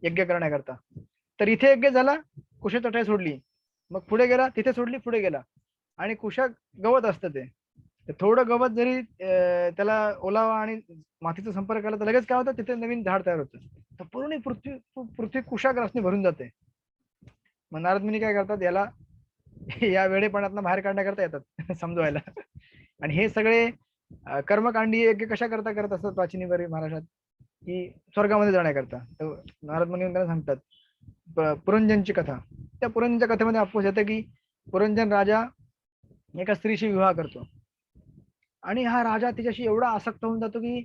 यज्ञ करण्याकरता. तर इथे यज्ञ झाला, कुशा चटया सोडली, मग पुढे गेला, तिथे सोडली, पुढे गेला, आणि कुशा गवत असतं ते, थोडं गवत जरी त्याला ओलावा आणि मातीचा संपर्क आला तर लगेच काय होतं, तिथे नवीन झाड तयार होतं. तर पूर्ण पृथ्वी कुशाग्रासने भरून जाते. मग नारद मुनी काय करतात, याला या वेळेपणातनं बाहेर काढण्याकरता येतात समजवायला. आणि हे सगळे कर्मकांडी यज्ञ कशा करता करत असतात प्राचीन महाराष्ट्रात, की स्वर्गामध्ये जाण्याकरता. तर नारद मुनी त्यांना सांगतात पुरंजनची कथा. त्या पुरंजनच्या कथेमध्ये अप्पोस येतं की पुरंजन राजा एका स्त्रीशी विवाह करतो आणि हा राजा तिच्याशी एवढा आसक्त होऊन जातो की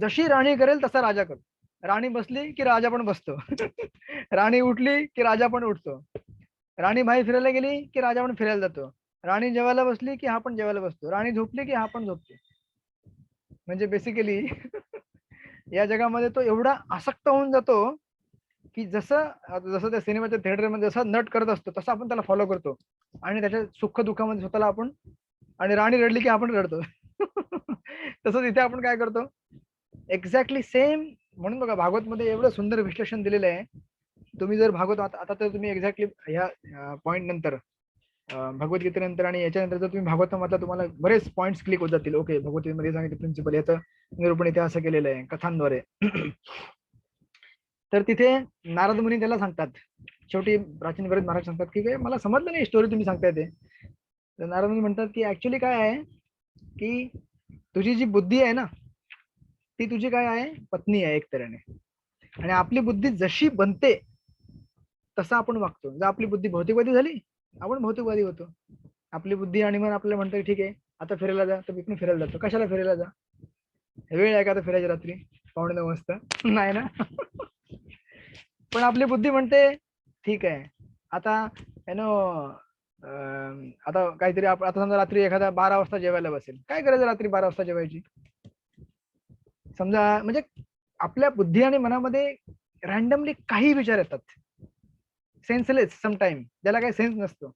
जशी राणी करेल तसा राजा करतो. राणी बसली की राजा पण बसतो. राणी उठली की राजा पण उठतो. राणी बाहेर फिरायला गेली की राजा पण फिरायला जातो. राणी जेवायला बसली की हा पण जेवायला बसतो. राणी झोपली की हा पण झोपतो. म्हणजे बेसिकली या जगामध्ये तो एवढा आसक्त होऊन जातो की जसं त्या सिनेमाच्या थिएटरमध्ये जसा नट करत असतो तसं आपण त्याला फॉलो करतो आणि त्याच्या सुख दुःखामध्ये स्वतःला आपण, आणि राणी रडली की आपण रडतो. तसंच इथे आपण काय करतो, एक्झॅक्टली सेम. म्हणून बघा भागवत मध्ये एवढं सुंदर विश्लेषण दिलेलं आहे. तुम्ही जर भागवत आता तर तुम्ही एक्झॅक्टली ह्या पॉईंट नंतर भगवद्गीतेनंतर आणि याच्यानंतर जर तुम्ही भागवत म्हटलं, तुम्हाला बरेच पॉईंट्स क्लिक होत जातील. ओके, भगवद्गीतेमध्ये सांगितलं प्रिन्सिपल, याचं निरूपण इथे असं केलेलं आहे कथांद्वारे. तर तिथे नारद मुनी त्याला सांगतात, शेवटी प्राचीन भारत महाराज सांगतात की मला समजलं नाही स्टोरी तुम्ही सांगताय ते. तर नारद मुनी म्हणतात की ऍक्च्युली काय आहे की तुझी जी बुद्धी आहे ना, ती तुझी काय आहे, पत्नी आहे एक तऱ्हेने. आणि आपली बुद्धी जशी बनते तसं आपण वागतो. जर आपली बुद्धी भौतिकवादी झाली, आपण भौतिकवादी होतो. आपली बुद्धी आणि मन आपल्याला म्हणतं ठीक आहे आता फिरायला जा, तर मी पण फिरायला जातो. कशाला फिरायला जा, वेळ आहे का आता फिरायची रात्री 9:15 वाजता? नाही ना. पण आपली बुद्धी म्हणते ठीक आहे आता आता काहीतरी आता समजा रात्री एखादा 12 वाजता जेवायला बसेल, काय करायचं रात्री 12 वाजता जेवायची? समजा म्हणजे आपल्या बुद्धी आणि मनामध्ये रॅन्डमली काही विचार येतात, सेन्सलेस समटाइम, ज्याला काही सेन्स नसतो.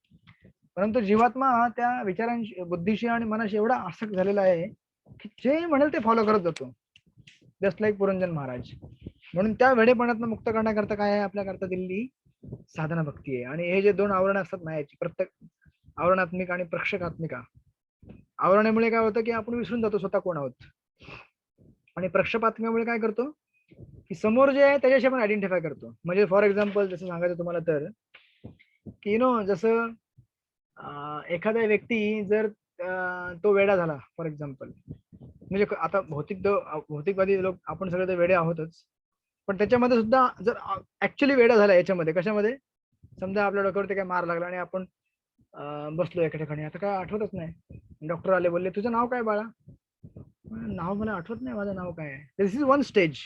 परंतु जीवात्मा त्या विचारांशी, बुद्धीशी आणि मनाशी एवढा आसक्त झालेला आहे की जे म्हणेल ते फॉलो करत जातो, जस्ट लाईक पुरंजन महाराज. म्हणून त्या वेडेपणातनं मुक्त करण्याकरता काय आहे आपल्याकरता दिलेली साधना भक्ती आहे. आणि हे जे दोन आवरण असतात मायाची, प्रत्येक आवरणात्मिका आणि प्रक्षेपात्मिका. आवरणामुळे काय होतं की आपण विसरून जातो स्वतः कोण आहोत, आणि प्रक्षेपात्मिकामुळे काय करतो की समोर जे आहे त्याच्याशी आपण आयडेंटिफाय करतो. म्हणजे फॉर एक्झाम्पल जसं सांगायचं तुम्हाला तर की जसं एखादा व्यक्ती जर तो वेडा झाला फॉर एक्झाम्पल, म्हणजे आता भौतिकवादी लोक आपण सगळे तर वेडे आहोतच, पण त्याच्यामध्ये सुद्धा जर ऍक्च्युली वेडा झाला याच्यामध्ये, कशामध्ये, समजा आपल्या डोक्यावरती काय मार लागला आणि आपण बसलो एका ठिकाणी, आता काय आठवतच नाही, डॉक्टर आले, बोलले तुझं नाव काय बाळा? नाव मला आठवत नाही, माझं नाव काय आहे. दिस इज वन स्टेज,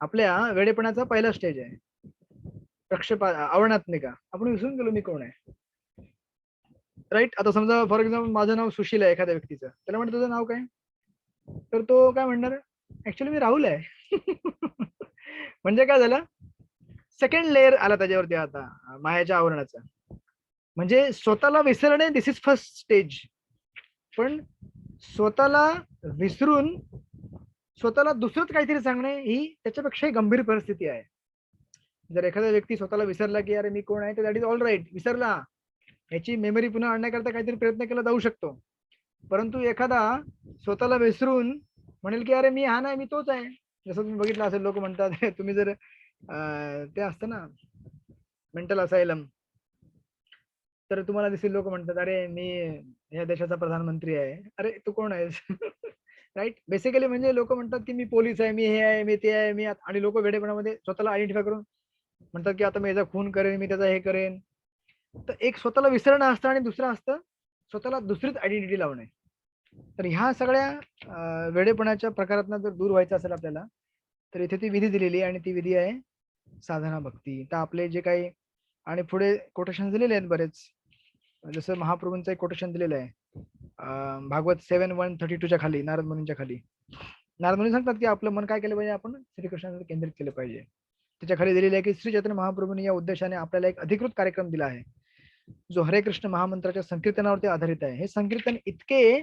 आपल्या वेडेपणाचा पहिला स्टेज आहे आवरणात्मिका. आपण विसरून गेलो मी कोण आहे, राईट. आता समजा फॉर एक्झाम्पल माझं नाव सुशील आहे एखाद्या व्यक्तीचं, त्याला म्हणतं तुझं नाव काय, तर तो काय म्हणणार, ऍक्च्युली मी राहुल आहे. म्हणजे काय झालं, सेकंड लेअर आला त्याच्यावरती आता मायाच्या आवरणाचा. म्हणजे स्वतःला विसरणे, दिस इज फर्स्ट स्टेज. पण स्वतःला विसरून स्वतःला दुसरंच काहीतरी सांगणे ही त्याच्यापेक्षाही गंभीर परिस्थिती आहे. जर एखादा व्यक्ती स्वतःला विसरला की अरे मी कोण आहे, तर दॅट इज ऑल राईट, विसरला, याची मेमरी पुन्हा आणण्याकरता काहीतरी प्रयत्न केला जाऊ शकतो. परंतु एखादा स्वतःला विसरून म्हणेल की अरे मी हा नाही, मी तोच आहे. जसं तुम्ही बघितलं असेल, लोक म्हणतात तुम्ही जर ते असतं ना मेंटल असायलम, तर तुम्हाला दिसेल लोक म्हणतात अरे मी या देशाचा प्रधानमंत्री आहे, अरे तू कोण आहेस? राईट. बेसिकली म्हणजे लोक म्हणतात की मी पोलीस आहे, मी हे आहे, मी ते आहे, मी आणि लोक वेडेपणामध्ये स्वतःला आयडेंटिफाय करून म्हणतात की आता मी याचा खून करेन, मी त्याचा हे करेन. तर एक स्वतःला विसरणं असतं आणि दुसरं असतं स्वतःला दुसरीच आयडेंटिटी लावणे. तर ह्या सगळ्या वेडेपणाच्या प्रकारातनं जर दूर व्हायचं असेल आपल्याला, तर इथे ती विधी दिलेली आहे आणि ती विधी आहे साधना भक्ती. तर आपले जे काही आणि पुढे कोटेशन दिलेले आहेत बरेच. जसं महाप्रभूंचं एक कोटेशन दिलेलं आहे भागवत 7:132च्या खाली, नारद मुनींच्या खाली. नारद मुनी सांगतात की आपलं मन काय केलं पाहिजे, आपण श्रीकृष्णावर केंद्रित केलं पाहिजे. त्याच्या खाली दिलेले आहे की श्री चैतन्य महाप्रभूंनी या उद्देशाने आपल्याला एक अधिकृत कार्यक्रम दिला आहे, जो हरे कृष्ण महामंत्राच्या संकीर्तनावरती आधारित आहे. हे संकीर्तन इतके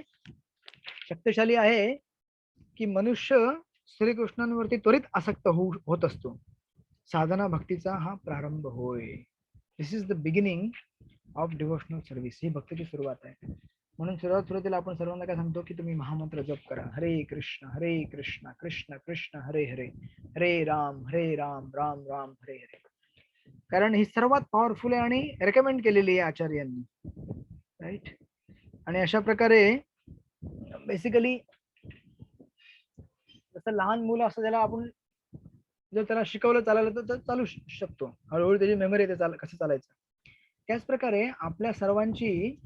शक्तिशाली आहे की मनुष्य श्रीकृष्णांवरती त्वरित आसक्त होत असतो. साधना भक्तीचा हा प्रारंभ होय. This is the beginning of devotional service. ही भक्तीची सुरुवात आहे. म्हणून सुरुवातीला आपण सर्वांना काय सांगतो की तुम्ही महामंत्र जप करा, हरे कृष्ण कृष्ण कृष्ण हरे हरे, हरे राम राम राम हरे हरे. कारण ही सर्वात पॉवरफुल आहे आणि रेकमेंड केलेली आहे आचार्यांनी, राईट. आणि अशा प्रकारे बेसिकली जसं लहान मुलं असतं त्याला आपण जर त्याला शिकवलं चालायला तर चालू शकतो, हळूहळू त्याची मेमरी येते कसं चालायचं. त्याच प्रकारे आपल्या सर्वांची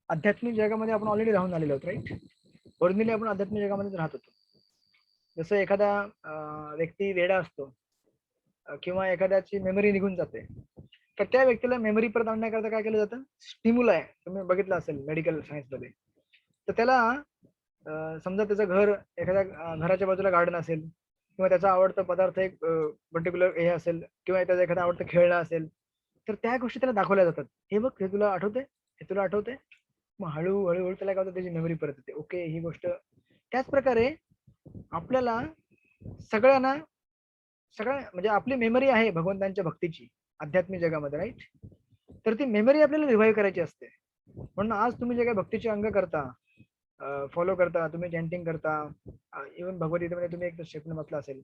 आध्यात्मिक जगामध्ये आपण ऑलरेडी राहून आलेलो आहोत, राईट. ओरिजिनली आपण आध्यात्मिक जगामध्येच राहत होतो. जसं एखादा व्यक्ती वेडा असतो किंवा एखाद्याची मेमरी निघून जाते, तर त्या व्यक्तीला मेमरी परत आणण्याकरता काय केलं जातं, स्टिम्युला आहे, तुम्ही बघितलं असेल मेडिकल सायन्स मध्ये. तर त्याला समजा त्याचं घर, एखाद्या घराच्या बाजूला गार्डन असेल किंवा त्याचा आवडता पदार्थ एक पर्टिक्युलर हे असेल किंवा त्याचं एखादं आवडतं खेळणं असेल, तर त्या गोष्टी त्याला दाखवल्या जातात. हे बघ, हे तुला आठवते, हे तुला आठवते. मग हळूहळू त्याला काय होतं, त्याची मेमरी परत येते. ओके, ही गोष्ट. त्याच प्रकारे आपल्याला सगळ्यांना म्हणजे आपली मेमरी आहे भगवंतांच्या भक्तीची आध्यात्मिक जगामध्ये, राईट. तर ती मेमरी आपल्याला रिवाईव्ह करायची असते. म्हणून आज तुम्ही जे काही भक्तीचे अंग करता, फॉलो करता, तुम्ही चॅन्टिंग करता, इव्हन भगवद्गीतेमध्ये तुम्ही एक स्टेटमेंट म्हटलं असेल,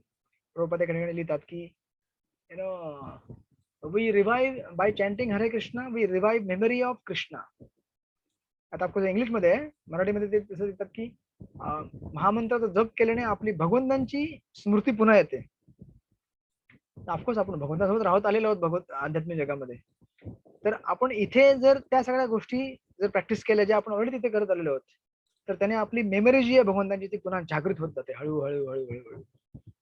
प्रभुपाद एका लिहितात की you know we revive by chanting Hare Krishna, we revive memory of Krishna. आता ऑफकोर्स इंग्लिशमध्ये आहे, मराठीमध्ये ते तसं लिहितात की महामंत्राचा जप केल्याने आपली भगवंतांची स्मृती पुन्हा येते. ऑफकोर्स आपण भगवंतासोबत राहत आलेलो आहोत आध्यात्मिक जगामध्ये. तर आपण इथे जर त्या सगळ्या गोष्टी जर प्रॅक्टिस केल्या, जे आपण ऑलरेडी तिथे करत आलेलो आहोत, तर त्याने आपली मेमरी जी आहे भगवंतांची ती पुन्हा जागृत होत जाते हळूहळू हळूहळू.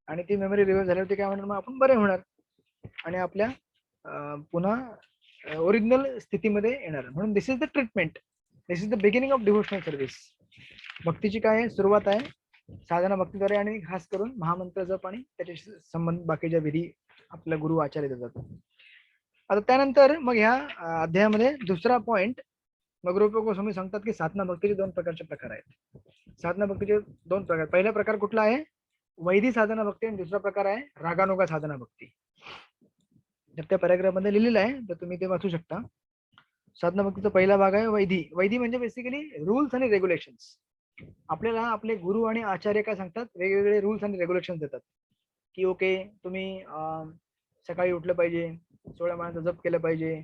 आणि ती मेमरी रिव्हाइव्ह झाल्यावरती काय म्हणणार, मग आपण बरे होणार आणि आपल्या पुन्हा ओरिजिनल स्थितीमध्ये येणार. म्हणून this is the treatment, this is the beginning of devotional service. भक्तीची काय सुरुवात आहे साधना भक्तीद्वारे आणि खास करून महामंत्र जप आणि त्याच्याशी संबंध बाकीच्या विधी आपल्या गुरु आचार्य देतात. आता त्यानंतर मग ह्या अध्यायामध्ये दुसरा पॉइंट मग रूप गोस्वामी सांगतात की साधना भक्तीचे दोन प्रकारचे प्रकार आहेत. साधना भक्तीचे दोन प्रकार. पहिला प्रकार कुठला आहे, वैधी साधना भक्ती, आणि दुसरा प्रकार आहे रागानुगा साधना भक्ती. तर त्या पॅराग्राफ मध्ये लिहिलेलं आहे, तर तुम्ही ते वाचू शकता. साधना भक्तीचा पहिला भाग आहे वैधी. वैधी म्हणजे बेसिकली रूल्स आणि रेग्युलेशन्स. आपल्याला आपले गुरु आणि आचार्य काय सांगतात, वेगवेगळे रूल्स आणि रेग्युलेशन देतात की ओके, तुम्ही सकाळी उठलं पाहिजे, 16 माळांचा जप केलं पाहिजे,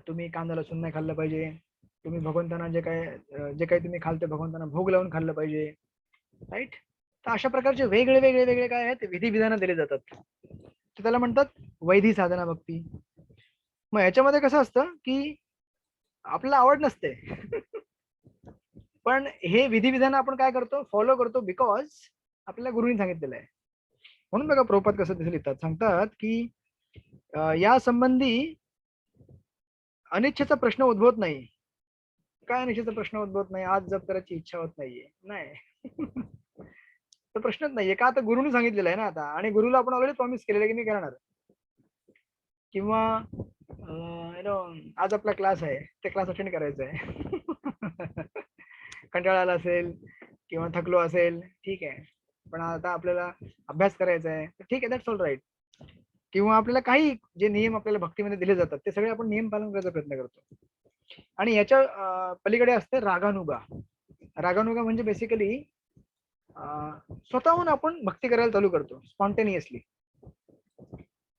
तुम्ही कांदा लसूण नाही खाल्लं पाहिजे, तुम्ही भगवंतांना जे काही तुम्ही खालते भगवंतांना भोग लावून खाल्लं पाहिजे, राईट. तर अशा प्रकारचे वेगळे वेगळे वेगळे काय आहेत विधिविधान दिले जातात. तर त्याला म्हणतात वैधी साधना भक्ती. मग याच्यामध्ये कसं असतं की आपल्याला आवड नसते पण हे विधिविधान आपण काय करतो, फॉलो करतो, बिकॉज आपल्याला गुरुनी सांगितलेलं आहे. म्हणून बघा प्रभुपाद कसं दिसून लिहितात, सांगतात की या संबंधी अनिच्छेचा प्रश्न उद्भवत नाही. काय अनिच्छेचा प्रश्न उद्भवत नाही, आज जप करायची इच्छा होत नाहीये, नाही तर प्रश्नच नाहीये. का, तर गुरुने सांगितलेलं आहे ना आता, आणि गुरुला आपण ऑलरेडी प्रॉमिस केलेलं की मी करणार. किंवा आज आपला क्लास आहे, ते क्लास अटेंड करायचा आहे कंटाळा आला असेल किंवा थकलो असेल, ठीक आहे, पण आता आपल्याला अभ्यास करायचा आहे, तर ठीक आहे, दॅट्स ऑल राईट. किंवा आपल्याला काही जे नियम आपल्याला भक्तीमध्ये दिले जातात ते सगळे आपण नियम पालन करायचा प्रयत्न करतो. आणि याच्या पलीकडे असते रागानुगा. रागानुगा म्हणजे बेसिकली स्वतःहून आपण भक्ती करायला चालू करतो स्पॉन्टेनियसली.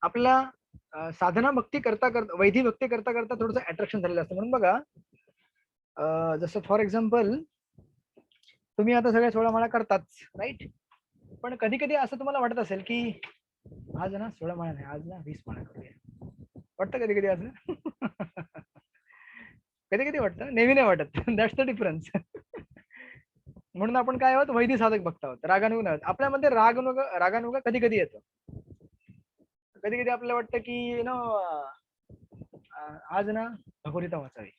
आपल्याला साधना भक्ती करता करता, वैधी भक्ती करता करता थोडंसं अट्रॅक्शन झालेलं असतं. म्हणून बघा, जसं फॉर एक्झाम्पल तुम्ही आता सगळ्या 16 माळा करताच, राईट. पण कधी कधी असं तुम्हाला वाटत असेल की आज ना 16 माळा नाही, आज ना 20 माळा करूया, वाटतं कधी कधी असं कधी कधी वाटतं, नेहमी नाही वाटत. That's the difference. म्हणून आपण काय आहोत, वैधी साधक भक्त आहोत, रागानुगा आहोत. आपल्यामध्ये रागानुगा कधी कधी येतो. कधी कधी आपल्याला वाटतं की आज ना भगवद्गीता वाचावी.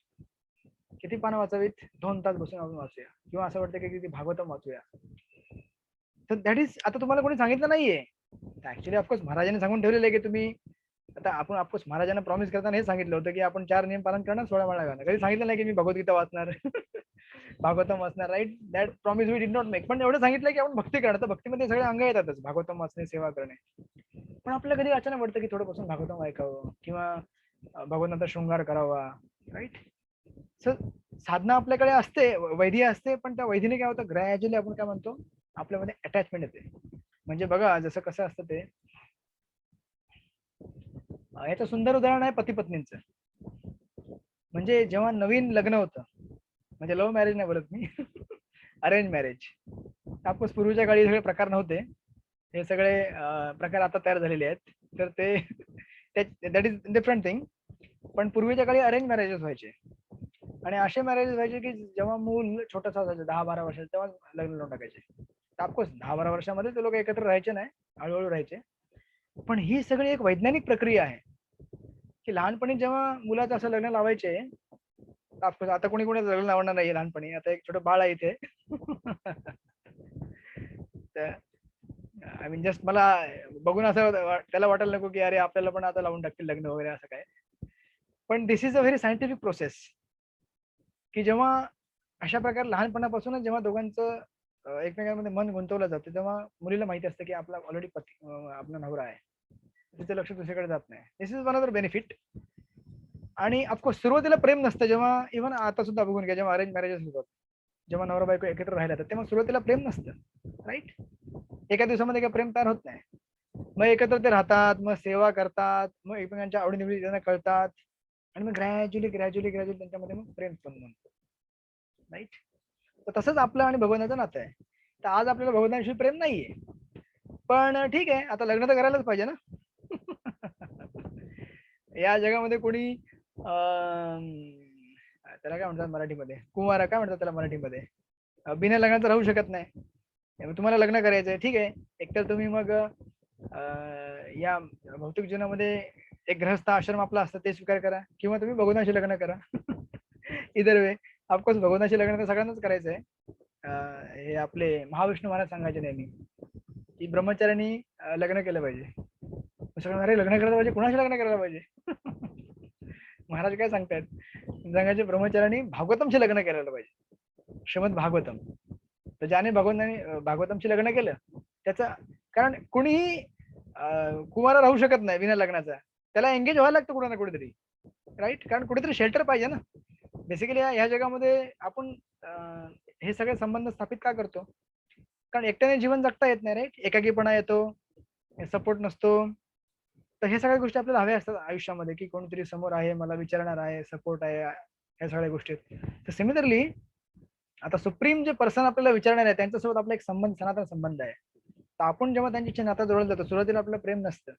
किती पानं वाचावीत? 2 तास बसून आपण वाचूया. किंवा असं वाटतं की किती भागवतम वाचूया. तर दॅट इज, आता तुम्हाला कोणी सांगितलं नाहीये. ऍक्च्युली ऑफकोर्स महाराजांनी सांगून ठेवलेलं आहे की तुम्ही, आता आपण ऑफकोर्स महाराजांना प्रॉमिस करताना हे सांगितलं होतं की आपण 4 नियम पालन करणार, 16 माळा घालणार. कधी सांगितलं नाही की मी भगवद्गीता वाचणार, भागवतम वाचणार, right? That promise we did not make. पण एवढं सांगितलं की आपण भक्ती करणार. तर भक्तीमध्ये सगळे अंग येतातच, भागवतम वाचणे, सेवा करणे. पण आपल्याला कधी अचानक वाटतं की थोडं बसून भागवतम ऐकावं किंवा भगवंताचा शृंगार करावा, राईट? सर साधना आपल्याकडे असते, वैधी असते, पण त्या वैधीने काय होतं, ग्रॅज्युअली आपण काय म्हणतो, आपल्यामध्ये अटॅचमेंट येते. म्हणजे बघा जसं कसं असतं ते, याचं सुंदर उदाहरण आहे पती पत्नींचं. म्हणजे जेव्हा नवीन लग्न होतं, म्हणजे लव्ह मॅरेज नाही बोलत मी, अरेंज मॅरेज. ऑफकोर्स पूर्वीच्या काळी सगळे प्रकार नव्हते, हे सगळे प्रकार आता तयार झालेले आहेत. तर ते दॅट इज डिफरंट थिंग. पण पूर्वीच्या काळी अरेंज मॅरेजेस व्हायचे, आणि असे मॅरेजेस व्हायचे की जेव्हा मूल छोटासा असायचं 10-12 वर्षाचं तेव्हा लग्न लावून टाकायचे. ऑफकोर्स 10-12 वर्षामध्ये ते लोक एकत्र राहायचे नाही, हळूहळू राहायचे. पण ही सगळी एक वैज्ञानिक प्रक्रिया आहे की लहानपणी जेव्हा मुलाचं असं लग्न लावायचे, ऑफकोर्स आता कोणी लग्न लावणार नाही लहानपणी. आता एक छोटं बाळ आहे इथे. आय मीन जस्ट मला बघून असं त्याला वाटायला नको की अरे आपल्याला पण आता लावून टाकतील लग्न वगैरे असं काय. पण this is a very scientific process की जेव्हा अशा प्रकारे लहानपणापासूनच जेव्हा दोघांचं एकमेकांमध्ये मन गुंतवलं जातं, तेव्हा मुलीला माहिती असतं की आपला ऑलरेडी आपला नवरा आहे, तिचं लक्ष दुसरीकडे जात नाही. This is one of the benefit. आणि ऑफकोर्स सुरुवातीला प्रेम नसतं. जेव्हा इव्हन आता सुद्धा बघून घ्या, जेव्हा अरेंज मॅरेजेस होतात, जेव्हा नवरा बायको एकत्र राहिला तेव्हा सुरुवातीला प्रेम नसतं, राईट? एका दिवसामध्ये काही प्रेम तयार होत नाही. मग एकत्र ते राहतात, मग सेवा करतात, मग एकमेकांच्या आवडीनिवडी त्यांना कळतात, आणि मग ग्रॅज्युअली ग्रॅज्युअली ग्रॅज्युअली त्यांच्यामध्ये मग प्रेम पण बनतो, राईट? तर तसंच आपलं आणि भगवंताचं नातं आहे. तर आज आपल्याला भगवंतांशी प्रेम नाहीये, पण ठीक आहे, आता लग्न तर करायलाच पाहिजे ना. या जगामध्ये कोणी त्याला काय म्हणतात मराठीमध्ये, कुंवारा काय म्हणतात त्याला मराठीमध्ये, बिना लग्नाचं राहू शकत नाही. तुम्हाला लग्न करायचंय, ठीक आहे, एकतर तुम्ही मग या भौतिक जीवनामध्ये एक गृहस्थ आश्रम आपला असतं ते स्वीकार करा, किंवा तुम्ही भगवंताशी लग्न करा. इधर वे ऑफकोर्स भगवंताशी लग्न तर सगळ्यांनाच करायचंय. हे आपले महाविष्णू महाराज सांगायचे नेहमी की ब्रह्मचार्यांनी लग्न केलं पाहिजे. सगळं अरे लग्न करायला पाहिजे, कुणाशी लग्न करायला पाहिजे? महाराज काय सांगतायत, सांगायचे ब्रह्मचार्यांनी भागवतमशी लग्न करायला पाहिजे, श्रीमद भागवतम. तर ज्याने भागवतमशी लग्न केलं त्याचा, कारण कुणीही कुमारा राहू शकत नाही बिना लग्नाचा, त्याला एंगेज व्हायला लागतं कुठे ना कुठेतरी, राईट? कारण कुठेतरी शेल्टर पाहिजे ना. बेसिकली ह्या जगामध्ये आपण हे सगळे संबंध स्थापित का करतो? कारण एकट्याने जीवन जगता येत नाही, राईट? एकाकीपणा येतो, सपोर्ट नसतो. तर हे सगळ्या गोष्टी आपल्याला हव्या असतात आयुष्यामध्ये, की कोणीतरी समोर आहे, मला विचारणार आहे, सपोर्ट आहे, ह्या सगळ्या गोष्टी. तर सिमिलरली आता सुप्रीम जे पर्सन आपल्याला विचारणार आहे त्यांच्यासोबत आपला एक संबंध, सनातन संबंध आहे. तर आपण जेव्हा त्यांच्याशी नाता जोडलं जातो, सुरुवातीला आपलं प्रेम नसतं.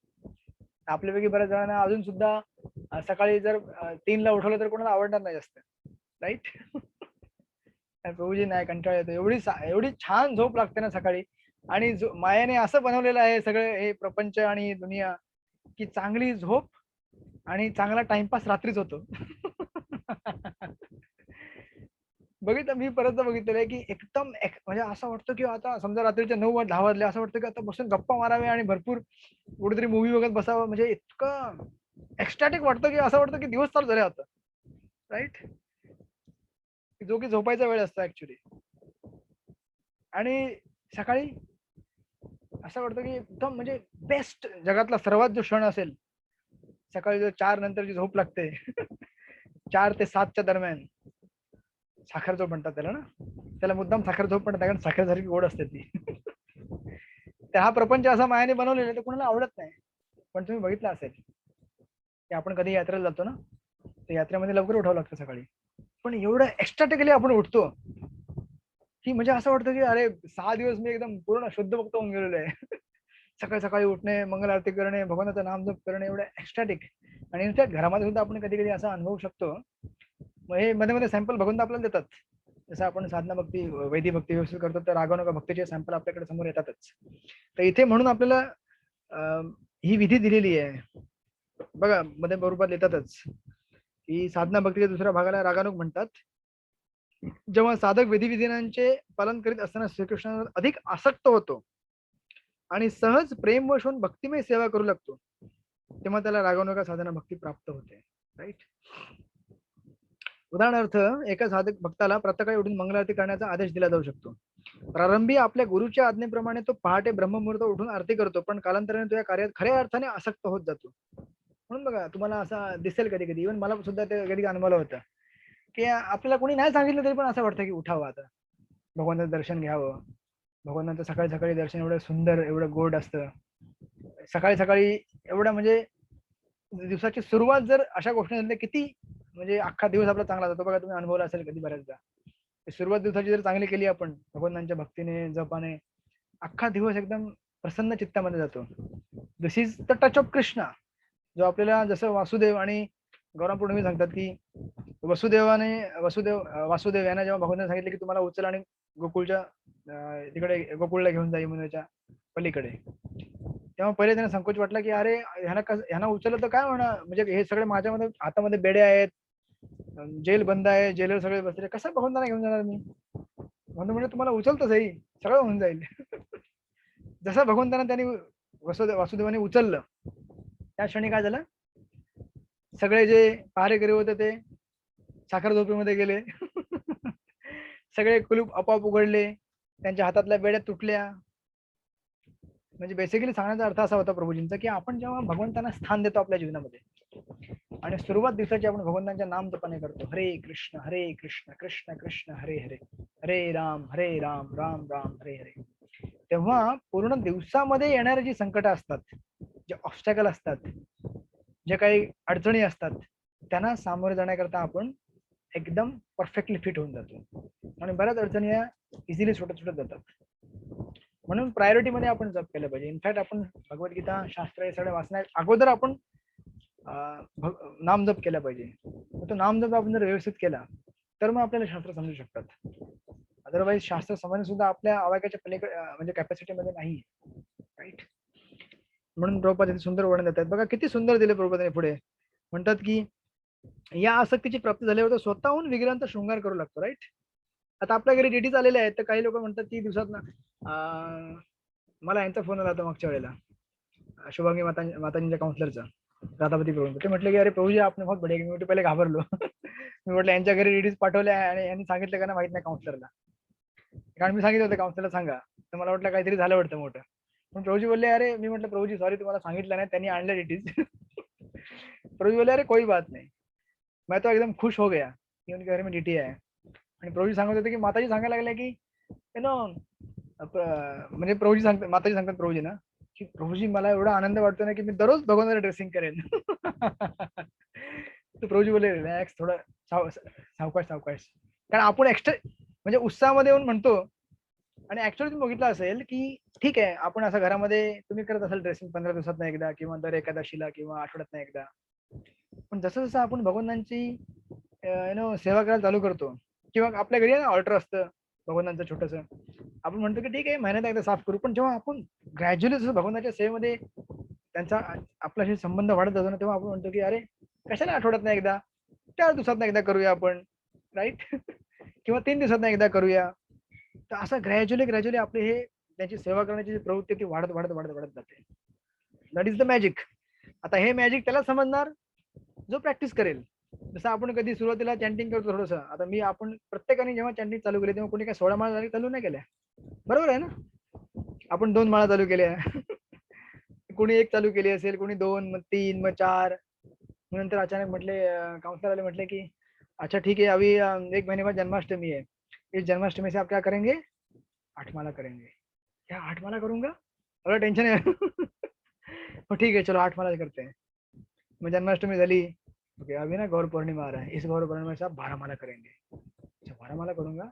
आपल्यापैकी बऱ्याच जणांना अजून सुद्धा सकाळी जर 3ला उठवलं तर कोणाला आवडणार नाही जास्त, राईट? प्रभूजी नाही, कंटाळा येतो. एवढी छान झोप लागते ना सकाळी. आणि मायाने असं बनवलेलं आहे सगळं हे प्रपंच आणि दुनिया, की चांगली झोप आणि चांगला टाइमपास रात्रीच होतो. बघितलं मी परत बघितलेलं आहे की एकदम म्हणजे असं वाटतं की आता समजा रात्रीचे 9-10 वाजले, असं वाटतं की आता बसून गप्पा मारावे आणि भरपूर कुठेतरी मूवी बघत बसावं. म्हणजे इतकं एक्स्टॅटिक वाटतं की असं वाटतं की दिवस चालू झाले आता, राईट? जो की झोपायचा वेळ असतो ऍक्च्युली. आणि सकाळी असं वाटतं की एकदम म्हणजे बेस्ट, जगातला सर्वात जो क्षण असेल सकाळी, जो 4 नंतर जी झोप लागते, 4 ते 7च्या दरम्यान, साखर झोप म्हणतात त्याला ना. त्याला मुद्दाम साखर झोप म्हणतात कारण साखरेसारखी गोड असते ती. तर हा प्रपंच असा मायाने बनवलेला आहे, तर कोणाला आवडत नाही. पण तुम्ही बघितलं असेल की आपण कधी यात्रेला जातो ना, तर यात्रेमध्ये लवकर उठावं लागतं सकाळी. पण एवढं एक्स्ट्राटिकली आपण उठतो की म्हणजे असं वाटतं की अरे 6 दिवस मी एकदम पूर्ण शुद्ध भक्त होऊन गेलेलो आहे. सकाळी सकाळी उठणे, मंगल आरती करणे, भगवंताचं नामजप करणे, एवढं एक्स्ट्राटिक. आणि इनफॅक्ट घरामध्ये सुद्धा आपण कधी कधी असा अनुभवू शकतो. मग हे मध्ये मध्ये सॅम्पल भगवंत आपल्याला देतात. जसं आपण साधना भक्ती, वैदिक भक्ती व्यवस्थित करतो, तर रागवणुका भक्तीचे सॅम्पल आपल्याकडे समोर येतातच. तर इथे म्हणून आपल्याला ही विधी दिलेली आहे बघा, मध्ये बरोबर येतातच की साधना भक्तीच्या दुसऱ्या भागाला रागानुग म्हणतात. जेव्हा साधक विधिविधानांचे पालन करीत असताना श्रीकृष्णावर अधिक आसक्त होतो आणि सहज प्रेम वशून भक्तिमय सेवा करू लागतो, तेव्हा त्याला रागानुगा साधना भक्ती प्राप्त होते. राईट. उदाहरणार्थ, एका साधक भक्ताला प्रातःकाळी उठून मंगलारती करण्याचा आदेश दिला जाऊ शकतो. प्रारंभी आपल्या गुरुच्या आज्ञेप्रमाणे तो पहाटे ब्रह्ममुहूर्त उठून आरती करतो, पण कालांतराने तो या कार्यात खऱ्या अर्थाने आसक्त होत जातो. म्हणून बघा, तुम्हाला असं दिसेल कधी कधी, इव्हन मला सुद्धा ते कधी अनुभवलं होतं की आपल्याला कोणी नाही सांगितलं तरी पण असं वाटतं की उठावं, आता भगवानाचं दर्शन घ्यावं. भगवानाचं सकाळी सकाळी दर्शन एवढं सुंदर, एवढं गोड असतं. सकाळी सकाळी एवढं म्हणजे दिवसाची सुरुवात जर अशा गोष्टी झाल्या, किती म्हणजे अख्खा दिवस आपला चांगला जातो. बघा, तुम्ही अनुभवला असेल कधी बऱ्याचदा. सुरुवात दिवसाची जर चांगली केली आपण भगवंतांच्या भक्तीने, जपाने, अख्खा दिवस एकदम प्रसन्न चित्तामध्ये जातो. This is the touch of Krishna, जो आपल्याला जसं वासुदेव आणि गौरांग पौर्णिमे सांगतात की वासुदेव याने जेव्हा भगवंताने सांगितलं की तुम्हाला उचल आणि गोकुळच्या तिकडे गोकुळला घेऊन जा यमुनेच्या पलीकडे, तेव्हा पहिले त्यांना संकोच वाटला की अरे ह्यांना उचललं तर काय होणार, म्हणजे हे सगळे माझ्यामध्ये हातामध्ये बेडे आहेत, जेल बंद आहे, जेलर सगळे बसले, कसं भगवंताना घेऊन जाणार मी. म्हणून म्हणजे तुम्हाला उचलतं सही, सगळं होऊन जाईल. जसं भगवंताना त्यांनी वासुदेवाने उचललं, त्या क्षणी काय झालं, सगळे जे पहारेकरी होते ते साखर झोपेमध्ये गेले. सगळे कुलूप आपोआप उघडले, त्यांच्या हातातल्या बेड्या तुटल्या. म्हणजे बेसिकली सांगण्याचा अर्थ असा होता प्रभूजींचा की आपण जेव्हा भगवंतांना स्थान देतो आपल्या जीवनामध्ये आणि सुरुवात दिवसाची आपण भगवंतांच्या नाम जपाने करतो, हरे कृष्ण कृष्ण कृष्ण हरे हरे, हरे राम राम राम हरे हरे, तेव्हा पूर्ण दिवसामध्ये येणारे जी संकट असतात, जे ऑब्स्टॅकल असतात, जे काही अडचणी असतात, त्यांना सामोरे जाण्याकरता आपण एकदम परफेक्टली फिट होऊन जातो आणि बऱ्याच अडचणी या इझिली सुटत जातात. म्हणून प्रायोरिटी मध्ये आपण जप केलं पाहिजे. इनफॅक्ट आपण भगवद्गीता, शास्त्र हे सगळे वाचण्या अगोदर आपण नाम जप केला पाहिजे. तो नाम जप आपण जर व्यवस्थित केला तर मग आपल्याला शास्त्र समजू शकतात. अदरवाईज शास्त्र समजणे सुद्धा आपल्या आवाक्याच्या पलीकडे म्हणजे कॅपॅसिटीमध्ये नाही. राईट. म्हणून प्रभुपाद इथे सुंदर वर्णन देतात बघा, किती सुंदर दिले प्रभुपादाने. पुढे म्हणतात की या आसक्तीची प्राप्ती झाल्यावर तो स्वतःहून विग्रहांचा शृंगार करू लागतो. राईट. आता आपल्या घरी डेटीज आलेले आहेत, तर काही लोक म्हणतात की दिवसात ना, मला यांचा फोन आला होता मागच्या वेळेला, शुभांगी माताजींच्या काउन्सिलरचा, राधापती प्रभू. ते म्हटलं की अरे प्रभूजी आपण बहुत बढे. मी पहिले घाबरलो. मी म्हटलं यांच्या घरी डेटीज पाठवल्या आणि यांनी सांगितलं का ना माहित नाही काउन्सिलरला, कारण मी सांगितलं होतं काउन्सिलरला सांगा, तर मला वाटलं काहीतरी झालं वाटतं मोठं. पण प्रभूजी बोलले अरे, मी म्हटलं प्रभूजी सॉरी तुम्हाला सांगितलं नाही, त्यांनी आणलं डेटीज. प्रभूजी बोलले अरे कोई बात नाही. मैं तो एकदम खुश हो गया की उनके घर में डीटी आहे. आणि प्रभूजी सांगत होते की माताजी सांगायला लागल्या की म्हणजे प्रभूजी सांगतात, माताजी सांगतात प्रभूजी ना की प्रभूजी मला एवढा आनंद वाटतो ना की मी दररोज भगवानाला ड्रेसिंग करेन. तर प्रभूजी बोलले रिलॅक्स, थोडं सावकाश. कारण आपण एक्स्ट्रा म्हणजे उत्साहामध्ये येऊन म्हणतो, आणि ऍक्च्युअली तुम्ही बघितलं असेल की ठीक आहे, आपण असं घरामध्ये तुम्ही करत असाल ड्रेसिंग 15 दिवसात एकदा किंवा दर एकादशीला किंवा आठवड्यात एकदा, पण जसं जसं आपण भगवंतांची सेवा करायला चालू करतो किंवा आपल्या घरी ऑर्डर असतं भगवंतांचं छोटस, आपण म्हणतो की ठीक आहे महिन्यात एकदा साफ करू, पण जेव्हा आपण ग्रॅज्युअली जसं भगवंताच्या सेवेमध्ये त्यांचा आपल्याशी संबंध वाढत जातो ना, तेव्हा आपण म्हणतो की अरे कशाला आठवड्यात नाही एकदा, 4 दिवसात एकदा करूया आपण. राईट. किंवा 3 दिवसात एकदा करूया. तर असं ग्रॅज्युअली आपले हे त्यांची सेवा करण्याची जी प्रवृत्ती ती वाढत जाते. That is the magic. आता हे मॅजिक त्याला समजणार जो प्रॅक्टिस करेल. जसं आपण कधी सुरुवातीला चॅन्टिंग करतो थोडस, आता आपण प्रत्येकाने जेव्हा चॅन्टिंग चालू केली तेव्हा कोणी काय 16 माळा चालू नाही केल्या, बरोबर आहे ना. आपण 2 माळा चालू केल्या. कोणी 1 चालू केली असेल, कोणी 2, मग 3, मग 4. नंतर अचानक म्हटले काउंसलर वाले म्हटले की अच्छा ठीक है, अभी 1 महीने बाद जन्माष्टमी है, इस जन्माष्टमी से आप क्या करेंगे, 8 माला करेंगे. क्या 8 माला करूंगा, थोड़ा टेंशन है. ठीक है चलो 8 माला करते हैं. मग जन्माष्टमी झाली, ओके अभी ना गौर पूर्णिमा आ रहा है, इस गौर पूर्णिमा से आप 12 माला करेंगे. अच्छा 12 माला करूंगा.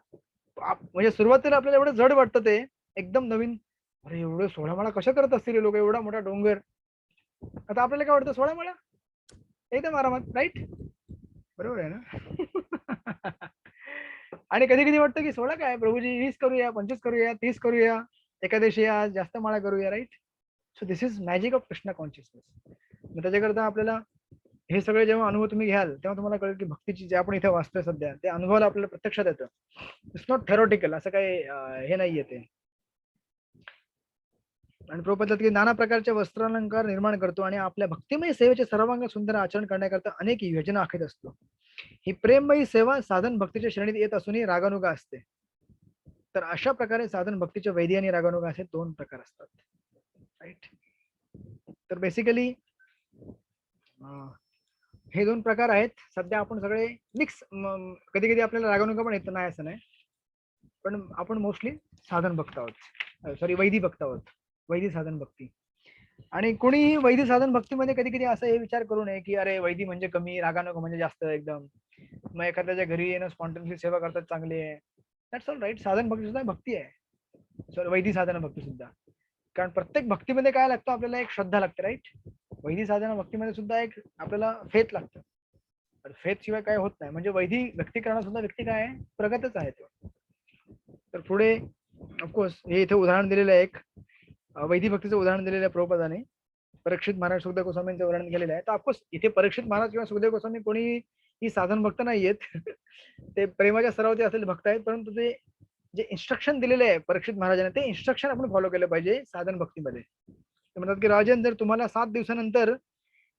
म्हणजे सुरुवातीला आपल्याला एवढं जड वाटतं ते एकदम नवीन, अरे एवढं 16 माळा कशा करत असतील लोक, एवढा मोठा डोंगर. आता आपल्याला काय वाटतं 16 माळा एकदम आरामात. राईट. बरोबर आहे ना. आणि कधी कधी वाटतं की 16 काय प्रभूजी, 20 करूया, 25 करूया, 30 करूया, एकादशी आज जास्त माळा करूया. Right. So this is magic of Krishna consciousness. मग त्याच्याकरता आपल्याला हे सगळे जेव्हा अनुभव तुम्ही घ्याल तेव्हा तुम्हाला कळेल की भक्तीची जे आपण इथे वाचतोय सध्या ते अनुभवाला आपल्याला प्रत्यक्षात येतं. इट्स नॉट थेरॉटिकल, असं काही हे नाहीये ते. आणि प्रभुपाद की नाना प्रकारचे वस्त्रालंकार निर्माण करतो आणि आपल्या भक्तिमय सेवेचे सर्वांग सुंदर आचरण करण्याकरता अनेक योजना आखत असतो. ही प्रेममयी सेवा साधन भक्तीच्या श्रेणीत येत असूनही रागानुगा असते. तर अशा प्रकारे साधन भक्तीच्या वैदी आणि रागानुगा असे दोन प्रकार असतात. राईट. तर बेसिकली हे दोन प्रकार आहेत. सध्या आपण सगळे मिक्स, कधी कधी आपल्याला रागानुगा पण येत नाही असं नाही, पण आपण मोस्टली साधन भक्त आहोत, सॉरी वैदी भक्त आहोत, वैदी साधन भक्ती. आणि कोणीही वैदी साधन भक्तीमध्ये कधी कधी असं हे विचार करू नये की अरे वैदी म्हणजे कमी, रागानुगा म्हणजे जास्त एकदम, मग एखाद्याच्या घरी येणं स्पॉन्टनली सेवा करतात चांगली आहे. That's all right. साधन भक्ती सुद्धा भक्ती आहे, सॉरी वैदी साधन भक्ती सुद्धा. कारण प्रत्येक भक्तीमध्ये काय लागतं आपल्याला, एक श्रद्धा लागते. राईट. वैदी साधन भक्तीमध्ये सुद्धा एक आपल्याला फेथ लागतं. फेथ शिवाय काय होत नाही. म्हणजे वैदी व्यक्ती करणं सुद्धा व्यक्ती काय आहे, प्रगतच आहे तो. तर पुढे ऑफकोर्स हे इथे उदाहरण दिलेलं आहे, एक वैदिक भक्तीचं उदाहरण दिलेलं आहे प्रभुपादाने. परीक्षित महाराज सुखदेव गोस्वामींचं वर्णन केलेलं आहे. तर ऑफकोर्स इथे परीक्षित महाराज किंवा सुखदेव गोस्वामी कोणी ही साधन भक्त नाहीयेत. ते प्रेमाच्या सरावते असलेले भक्त आहेत. परंतु ते जे इन्स्ट्रक्शन दिलेले आहे परीक्षित महाराजांनी, ते इन्स्ट्रक्शन आपण फॉलो केलं पाहिजे साधन भक्तीमध्ये. ते म्हणतात की राजन, जर तुम्हाला 7 दिवसानंतर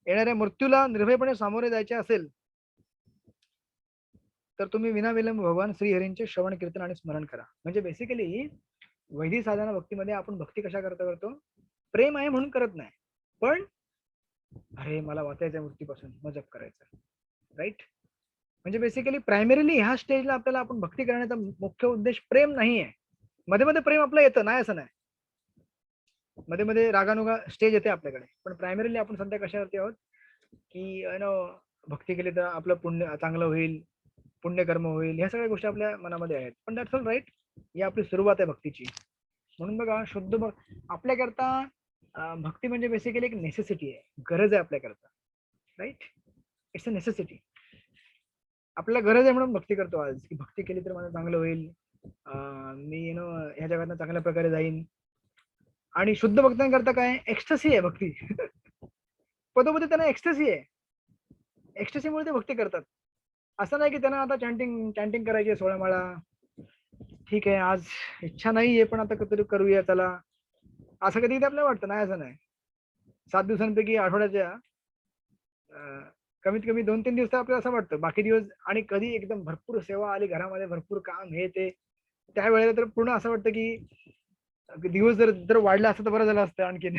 येणाऱ्या मृत्यूला निर्भयपणे सामोरे जायचे असेल तर तुम्ही विनाविलंब भगवान श्रीहरींचे श्रवण कीर्तन आणि स्मरण करा. म्हणजे बेसिकली वैदिक साधना भक्तीमध्ये आपण भक्ती कशा करतो, प्रेम आहे म्हणून करत नाही, पण अरे मला वाचायचं मृत्यूपासून, मग जप करायचं. राईट. म्हणजे बेसिकली प्रायमरीली ह्या स्टेजला आपल्याला आपण भक्ती करण्याचा मुख्य उद्देश प्रेम नाही आहे. मध्ये मध्ये प्रेम आपलं येतं, नाही असं नाही, मध्ये मध्ये रागानुगा स्टेज येते आपल्याकडे, पण प्रायमरीली आपण सध्या कशावरती आहोत की भक्ती केली तर आपलं पुण्य चांगलं होईल, पुण्यकर्म होईल, ह्या सगळ्या गोष्टी आपल्या मनामध्ये आहेत. पण दॅट्स ऑल राईट. ही आपली सुरुवात आहे भक्तीची. म्हणून बघा, शुद्ध आपल्याकरता भक्ती म्हणजे बेसिकली एक नेसेसिटी आहे, गरज आहे आपल्याकरता. राईट. It's a necessity. आपल्याला गरज आहे म्हणून भक्ती करतो आज, की भक्ती केली तर मला चांगलं होईल, मी ह्या जगात चांगल्या प्रकारे जाईन. आणि शुद्ध भक्तांकरता काय, एक्स्टसी आहे भक्ती. पदोपदी त्यांना एक्स्टसी आहे, एक्स्टसीमुळे ते भक्ती करतात. असं नाही की त्यांना आता चॅन्टिंग करायची आहे 16 माळा, ठीक आहे आज इच्छा नाहीये पण आता कधी करूया चला, असं कधी आपल्याला वाटतं नाही, असं नाही. 7 दिवसांपैकी आठवड्याच्या कमीत कमी 2-3 दिवस आपल्याला असं वाटतं, बाकी दिवस आणि कधी एकदम भरपूर सेवा आली घरामध्ये, भरपूर काम हे ते, त्यावेळेला तर पूर्ण असं वाटतं की दिवस जर वाढला असतं तर बरं झालं असतं आणखीन.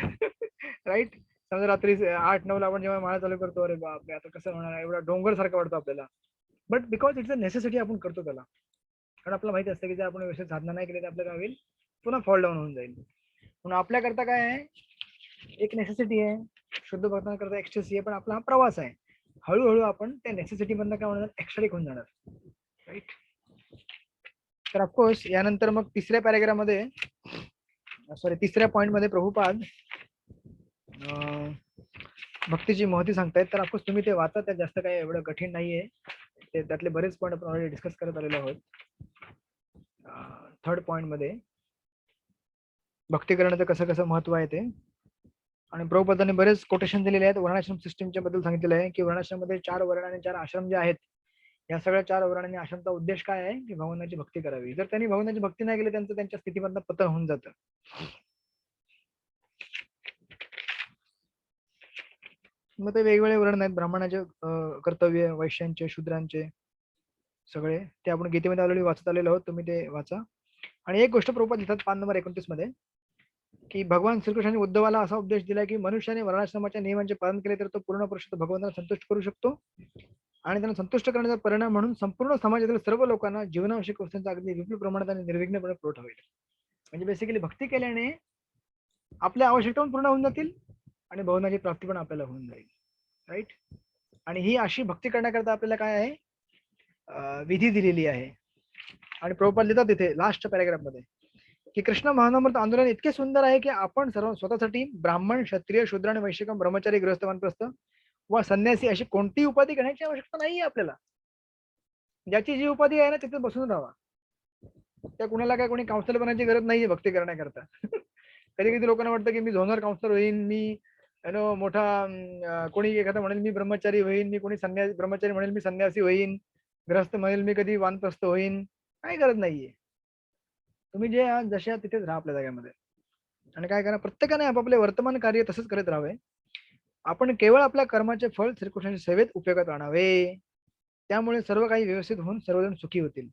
राईट. समजा रात्री 8-9 ला आपण जेव्हा माळा चालू करतो, अरे बापरे आता कसं होणार, एवढा डोंगर सारखं वाटतं आपल्याला. But because it's a necessity आपण करतो त्याला. कारण आपल्याला माहिती असतं की जर आपण व्यवस्थित साधना नाही केली तर आपलं काय होईल, पुन्हा फॉल डाऊन होऊन जाईल. म्हणून आपल्याकरता काय आहे, एक नेसेसिटी आहे, शुद्ध भक्तांकरता एक्स्ट्रेसी आहे, पण आपला हा प्रवास आहे. हळूहळू आपण त्या नेसेसिटी मधनं काय होणार, एक्स्ट्रिक होऊन जाणार. राईट. तर ऑफकोर्स यानंतर मग तिसऱ्या पॅराग्राफमध्ये, सॉरी तिसऱ्या पॉईंट मध्ये प्रभुपाद भक्तीची महती सांगतायत. तर ऑफकोर्स तुम्ही ते वाचा, त्यात जास्त काही एवढं कठीण नाहीये. ते त्यातले बरेच पॉईंट आपण ऑलरेडी डिस्कस करत आलेलो आहोत. 3rd पॉईंट मध्ये भक्ती करण्याचं कसं कसं महत्व आहे ते. आणि प्रभुपादांनी बरेच कोटेशन दिलेले आहेत. वर्णाश्रम सिस्टीमच्या बद्दल सांगितलेलं आहे की वर्णाश्रममध्ये 4 वर्ण आणि 4 आश्रम जे आहेत, या सगळ्या 4 वर्ण आणि आश्रमचा उद्देश काय आहे की भगवानाची भक्ती करावी. जर त्यांनी भगवानाची भक्ती नाही केली त्यांचं त्यांच्या स्थितीमधनं पतन होऊन जातं. मग ते वेगवेगळे वर्ण आहेत, ब्राह्मणाचे कर्तव्य, वैश्यांचे, शूद्रांचे सगळे, ते आपण गीतेमध्ये ऑलरेडी वाचत आलेलो आहोत, तुम्ही ते वाचा. आणि एक गोष्ट प्रभुपाद लिहितात 5 नंबर 29 मध्ये की भगवान श्रीकृष्णाने उद्धवाला असा उपदेश दिला की मनुष्याने वर्णाश्रमाच्या नियमांचे पालन केले तर तो पूर्ण पुरुष भगवंताला संतुष्ट करू शकतो, आणि त्यांना संतुष्ट करण्याचा परिणाम म्हणून संपूर्ण समाजातील सर्व लोकांना जीवनावश्यक वस्तूंचा अगदी विपुल प्रमाणात आणि निर्विघ्नपणे पुरवठा होईल. म्हणजे बेसिकली भक्ती केल्याने आपल्या आवश्यकता पण पूर्ण होऊन जातील आणि भगवंताची प्राप्ती पण आपल्याला होऊन जाईल. राईट. आणि ही अशी भक्ती करण्याकरता आपल्याला काय आहे, विधी दिलेली आहे. आणि प्रभुपाद लिहितात तिथे लास्ट पॅराग्राफ मध्ये की कृष्ण महानमृत आंदोलन इतके सुंदर आहे की आपण सर्व स्वतःसाठी ब्राह्मण, क्षत्रिय, शूद्र आणि वैश्य, ब्रह्मचारी, गृहस्थ, वानप्रस्थ व संन्यासी अशी कोणतीही उपाधी घेण्याची आवश्यकता नाहीये आपल्याला. ज्याची जी उपाधी आहे ना तिथे बसून राहावा. त्या कुणाला काय कोणी काउन्सिलर बनायची गरज नाहीये भक्ती करण्याकरता. कधी कधी लोकांना वाटतं की मी झोनर काउन्सिलर होईन, मी मोठा कोणी एखादा म्हणेल मी ब्रह्मचारी होईन, मी कोणी संन्यासी ब्रह्मचारी म्हणेल मी संन्यासी होईन, ग्रस्त म्हणेल मी कधी वानप्रस्थ होईन. काही गरज नाहीये. तुम्ही जे आहात जसे आहात तिथेच राहा आपल्या जागेमध्ये. आणि काय करा, प्रत्येकाने आपापले वर्तमान कार्य तसंच करत राहावे. आपण केवळ आपल्या कर्माचे फळ श्रीकृष्णाच्या सेवेत उपयोगात आणावे. त्यामुळे सर्व काही व्यवस्थित होऊन सर्वजण सुखी होतील.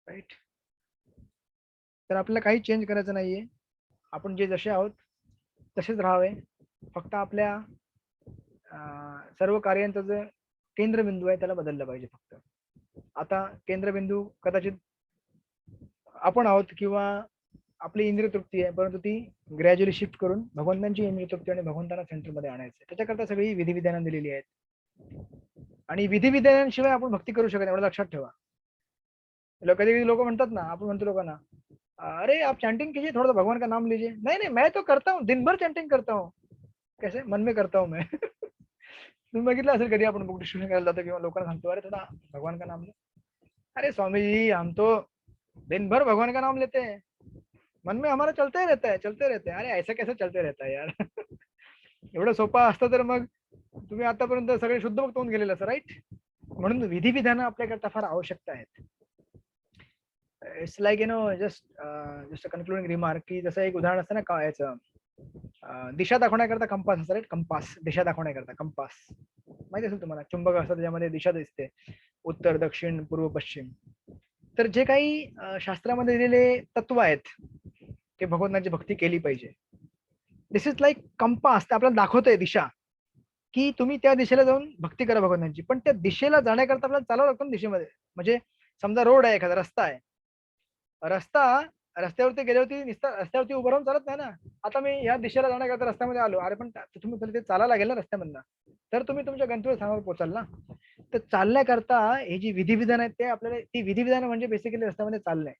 राईट. तर आपल्याला काही चेंज करायचं नाहीये. आपण जे जसे आहोत तसेच राहावे. फक्त आपल्या सर्व कार्यांचा जो केंद्रबिंदू आहे त्याला बदललं पाहिजे. फक्त आता केंद्रबिंदू कदाचित आपण आहोत किंवा आपली इंद्रिय तृप्ती आहे, परंतु ती ग्रॅज्युअली शिफ्ट करून भगवंतांची इंद्रिय तृप्ती आणि भगवंतांना सेंटरमध्ये आणायचं. त्याच्याकरता सगळी विधिविधानं दिलेली आहेत. आणि विधिविधानांशिवाय आपण भक्ती करू शकत नाही, एवढं लक्षात ठेवा. कधी कधी लोक म्हणतात ना, आपण म्हणतो लोकांना, अरे आप चैंटिंग कीजिए, थोड़ा भगवान का नाम लीजिए. नहीं नहीं, मैं तो करता हूँ, दिन भर चैंटिंग करता हूँ. कैसे? मन में करता हूँ मैं. तुम्ही बघितलं असेल कधी आपण बुक डिस्ट्रीब्युशन करायला जातो किंवा लोकांना सांगतो, अरे थोड़ा भगवान का नाम ले. अरे स्वामी जी, हम तो दिन भर भगवान का नाम लेते हैं, मन में हमारा चलते ही रहता है, चलते रहते हैं. अरे ऐसा कैसे चलते रहता है यार. एवढं सोपं असतं तर मग तुम्ही आतापर्यंत सगळे शुद्ध भक्त होऊन गेलेले असं. राईट. म्हणून विधिविधानं आपल्याकरता फार आवश्यकता आहेत. It's like just concluding remark, की जसं एक उदाहरण असतं ना, काय याचं दिशा दाखवण्याकरता कंपास असतं. राईट. कंपास, दिशा दाखवण्याकरता कंपास माहिती असेल तुम्हाला. चुंबक असतं, त्याच्यामध्ये दिशा दिसते, उत्तर, दक्षिण, पूर्व, पश्चिम. तर जे काही शास्त्रामध्ये दिलेले तत्व आहेत ते भगवंताची भक्ती केली पाहिजे. दिस इज लाईक कंपास. ते आपल्याला दाखवतोय दिशा, की तुम्ही त्या दिशेला जाऊन भक्ती करा भगवंतांची. पण त्या दिशेला जाण्याकरता आपल्याला चालावं लागतं ना दिशेमध्ये. म्हणजे समजा रोड आहे, एखादा रस्ता आहे, रस्त्यावरती गेल्यावरती नुसतं रस्त्यावरती उभं राहून चालत नाही ना. आता मी या दिशेला जाण्याकरता रस्त्यामध्ये आलो, अरे पण तुम्ही पहिले ते चालायला लागेल ना रस्त्यामधनं, तर तुम्ही तुमच्या गंतव्यस्थानावर पोहोचाल ना. तर चालण्याकरता हे जी विधिविधान आहेत ते आपल्याला, ती विधिविधान म्हणजे बेसिकली रस्त्यामध्ये चालणे.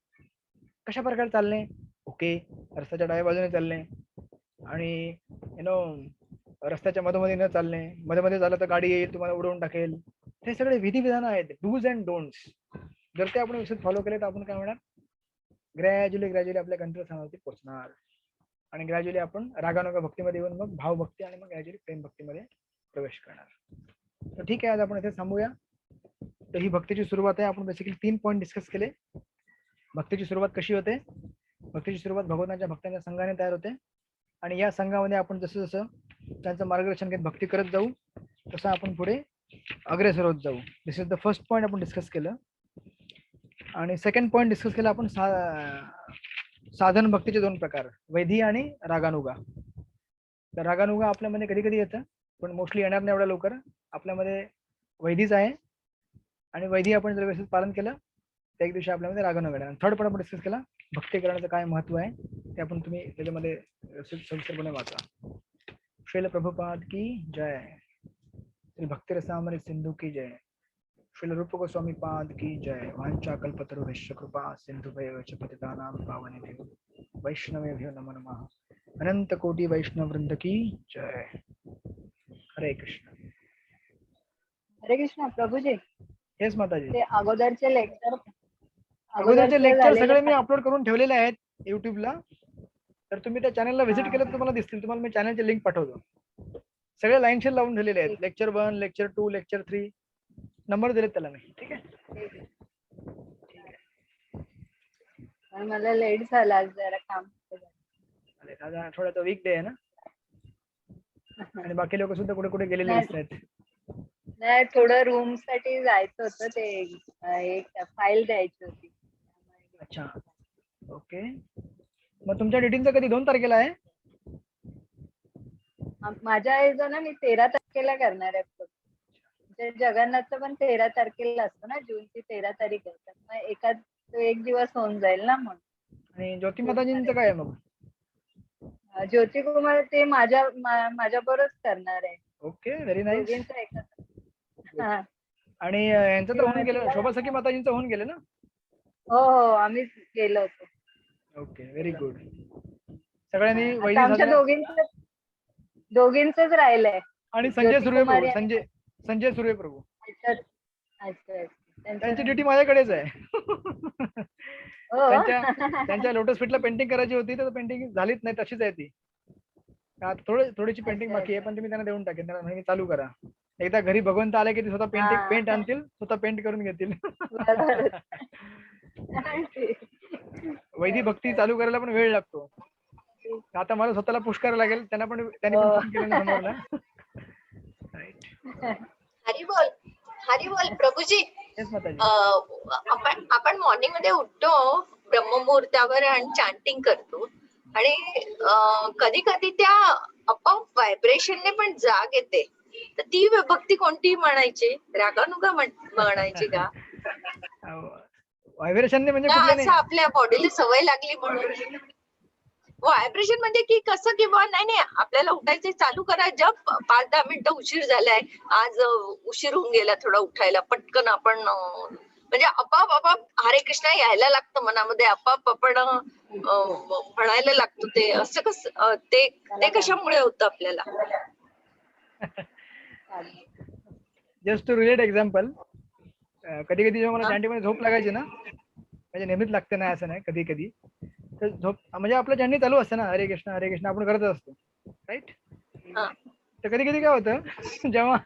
कशा प्रकारे चालणे? ओके, रस्त्याच्या डाव्या बाजूने चालणे आणि रस्त्याच्या मधोमधी न चालणे. मध्ये मध्ये झालं तर गाडी येईल, तुम्हाला उडवून टाकेल. हे सगळे विधिविधान आहेत, डूज अँड डोंट्स. जर ते आपण व्यवस्थित फॉलो केले तर आपण काय होणार, ग्रॅज्युअली आपल्या गंतव्यस्थानावरती पोहोचणार. आणि ग्रॅज्युअली आपण रागानुगा भक्तीमध्ये येऊन मग भावभक्ती आणि मग ग्रॅज्युअली प्रेम भक्तीमध्ये प्रवेश करणार. तर ठीक आहे, आज आपण इथे थांबूया. तर ही भक्तीची सुरुवात आहे. आपण बेसिकली 3 पॉईंट डिस्कस केले. भक्तीची सुरुवात कशी होते? भक्तीची सुरुवात भगवंताच्या भक्तांच्या संघाने तयार होते. आणि या संघामध्ये आपण जसं जसं त्यांचं मार्गदर्शन घेत भक्ती करत जाऊ, तसं आपण पुढे अग्रेसर होत जाऊ. दिस इज द फर्स्ट पॉईंट आपण डिस्कस केलं. आणि सेकंड पॉईंट डिस्कस केला आपण साधन भक्तीचे 2 प्रकार, वैधी आणि रागानुगा. तर रागानुगा आपल्यामध्ये कधी कधी येतं, पण मोस्टली येणार नाही एवढ्या लवकर. आपल्यामध्ये वैधीच आहे, आणि वैधी आपण जर व्यवस्थित पालन केलं तर एक दिवशी आपल्यामध्ये रागानुगा येणार. थर्ड पॉईंट आपण डिस्कस केला, भक्ती करण्याचं काय महत्व आहे ते आपण तुम्ही त्याच्यामध्ये सविस्तरपणे वाचा. श्रील प्रभुपाद की जय. श्री भक्ति रसामृत सिंधु की जय. श्रील रूप गोस्वामी पाद की जय. वांछा कल्पतरुभ्यश्च कृपा सिंधुभ्येव च पतितानां पावनेभ्यो वैष्णवेभ्यो नमो नमः. अनंत कोटि वैष्णव वृंद की जय. हरे कृष्ण. हरे कृष्ण प्रभूजी. येस माताजी. ते अगोदरचे लेक्चर सगळे मी अपलोड करून ठेवलेले आहेत युट्यूबला. तर तुम्ही त्या चॅनलला व्हिजिट केलं तर तुम्हाला दिसतील. तुम्हाला मी चॅनलचे लिंक पाठवतो. सगळे लाईनशीर लावून ठेवलेले आहेत. लेक्चर 1, लेक्चर 2, लेक्चर 3 नंबर दिलेत त्याला मी. ठीक आहे. मला लेट झाला आज जरा काम. अरे आज आठवड्याचा वीक डे आहे ना, आणि बाकी लोक सुद्धा कुठे कुठे गेलेले दिसत आहेत. नाही, थोडं रूम साठी जायचं होतं. ते एक फाईल द्यायची होती. अच्छा, ओके. मग तुमच्या डेटिंगचं कधी 2 तारखेला आहे? माझ्या आईचं ना मी 13 तारखेला करणार आहे. जगन्नाथचं पण 13 तारखेला असतो ना, जूनची 13 तारीख आहे. मग एक दिवस होऊन जाईल ना. म्हणून. आणि ज्योती माताजींचं काय आहे मग? ज्योती कुमार ते माझ्या बरोबरच करणार आहे. Okay, very nice. आणि यांचं तर होऊन गेलं, शोभा सखी माताजींचं होऊन गेलं ना? हो, आम्ही गेलो होतो. Okay, very good. सगळ्यांनी आमच्या दोघींचंच राहिलंय. आणि संजय सूर्य प्रभू. अच्छा. त्यांची ड्युटी माझ्याकडेच आहे. हो. त्यांच्या लोटस फीटला पेंटिंग करायची होती तर पेंटिंग झालीच नाही, तशीच आहे ती. थोडीशी पेंटिंग अच्छा, बाकी आहे, पण तुम्ही त्यांना देऊन टाकेन, त्यांना म्हणे चालू करा. एकदा घरी भगवंत आले की ते स्वतः हा. पेंट आणतील, स्वतः पेंट करून घेतील. बरोबर. वैदिक भक्ती चालू करायला पण वेळ लागतो. आता मला स्वतःला पुश करायला लागेल, त्यांनी पण हो. फोन केला ना समोरला. हरी बोल प्रभूजी. येस माताजी. आपण मॉर्निंग मध्ये उठतो ब्रह्ममुहूर्तावर आणि चॅन्टिंग करतो आणि कधी कधी त्या आपोआप व्हायब्रेशनने पण जाग येते. तर ती भक्ती कोणती म्हणायची? रागानुगा म्हणायची का? व्हायब्रेशनने म्हणजे का कुठले असं नाही. आपल्या बॉडीला सवय लागली म्हणून? व्हायब्रेशन म्हणजे की कसं, किंवा नाही आपल्याला उठायचे चालू करा, जप 5-10 मिनिटं उशीर झालाय, आज उशीर होऊन गेला थोडा उठायला, पटकन आपण म्हणजे आपाप हरे कृष्णा यायला लागतं मनामध्ये, आपाप आपण म्हणायला लागतो. ते असं कसं ते कशामुळे होतं आपल्याला? जस्ट टू रिलेट एक्झाम्पल, कधी कधी जेव्हा मला चॅन्टिंग मध्ये झोप लागायची ना, म्हणजे नेहमीच लागते नाही असं नाही, कधी कधी तर झोप म्हणजे आपलं चॅन्टिंग चालू असतं ना, हरे कृष्ण आपण करत असतो, राईट. तर कधी कधी काय होतं, जेव्हा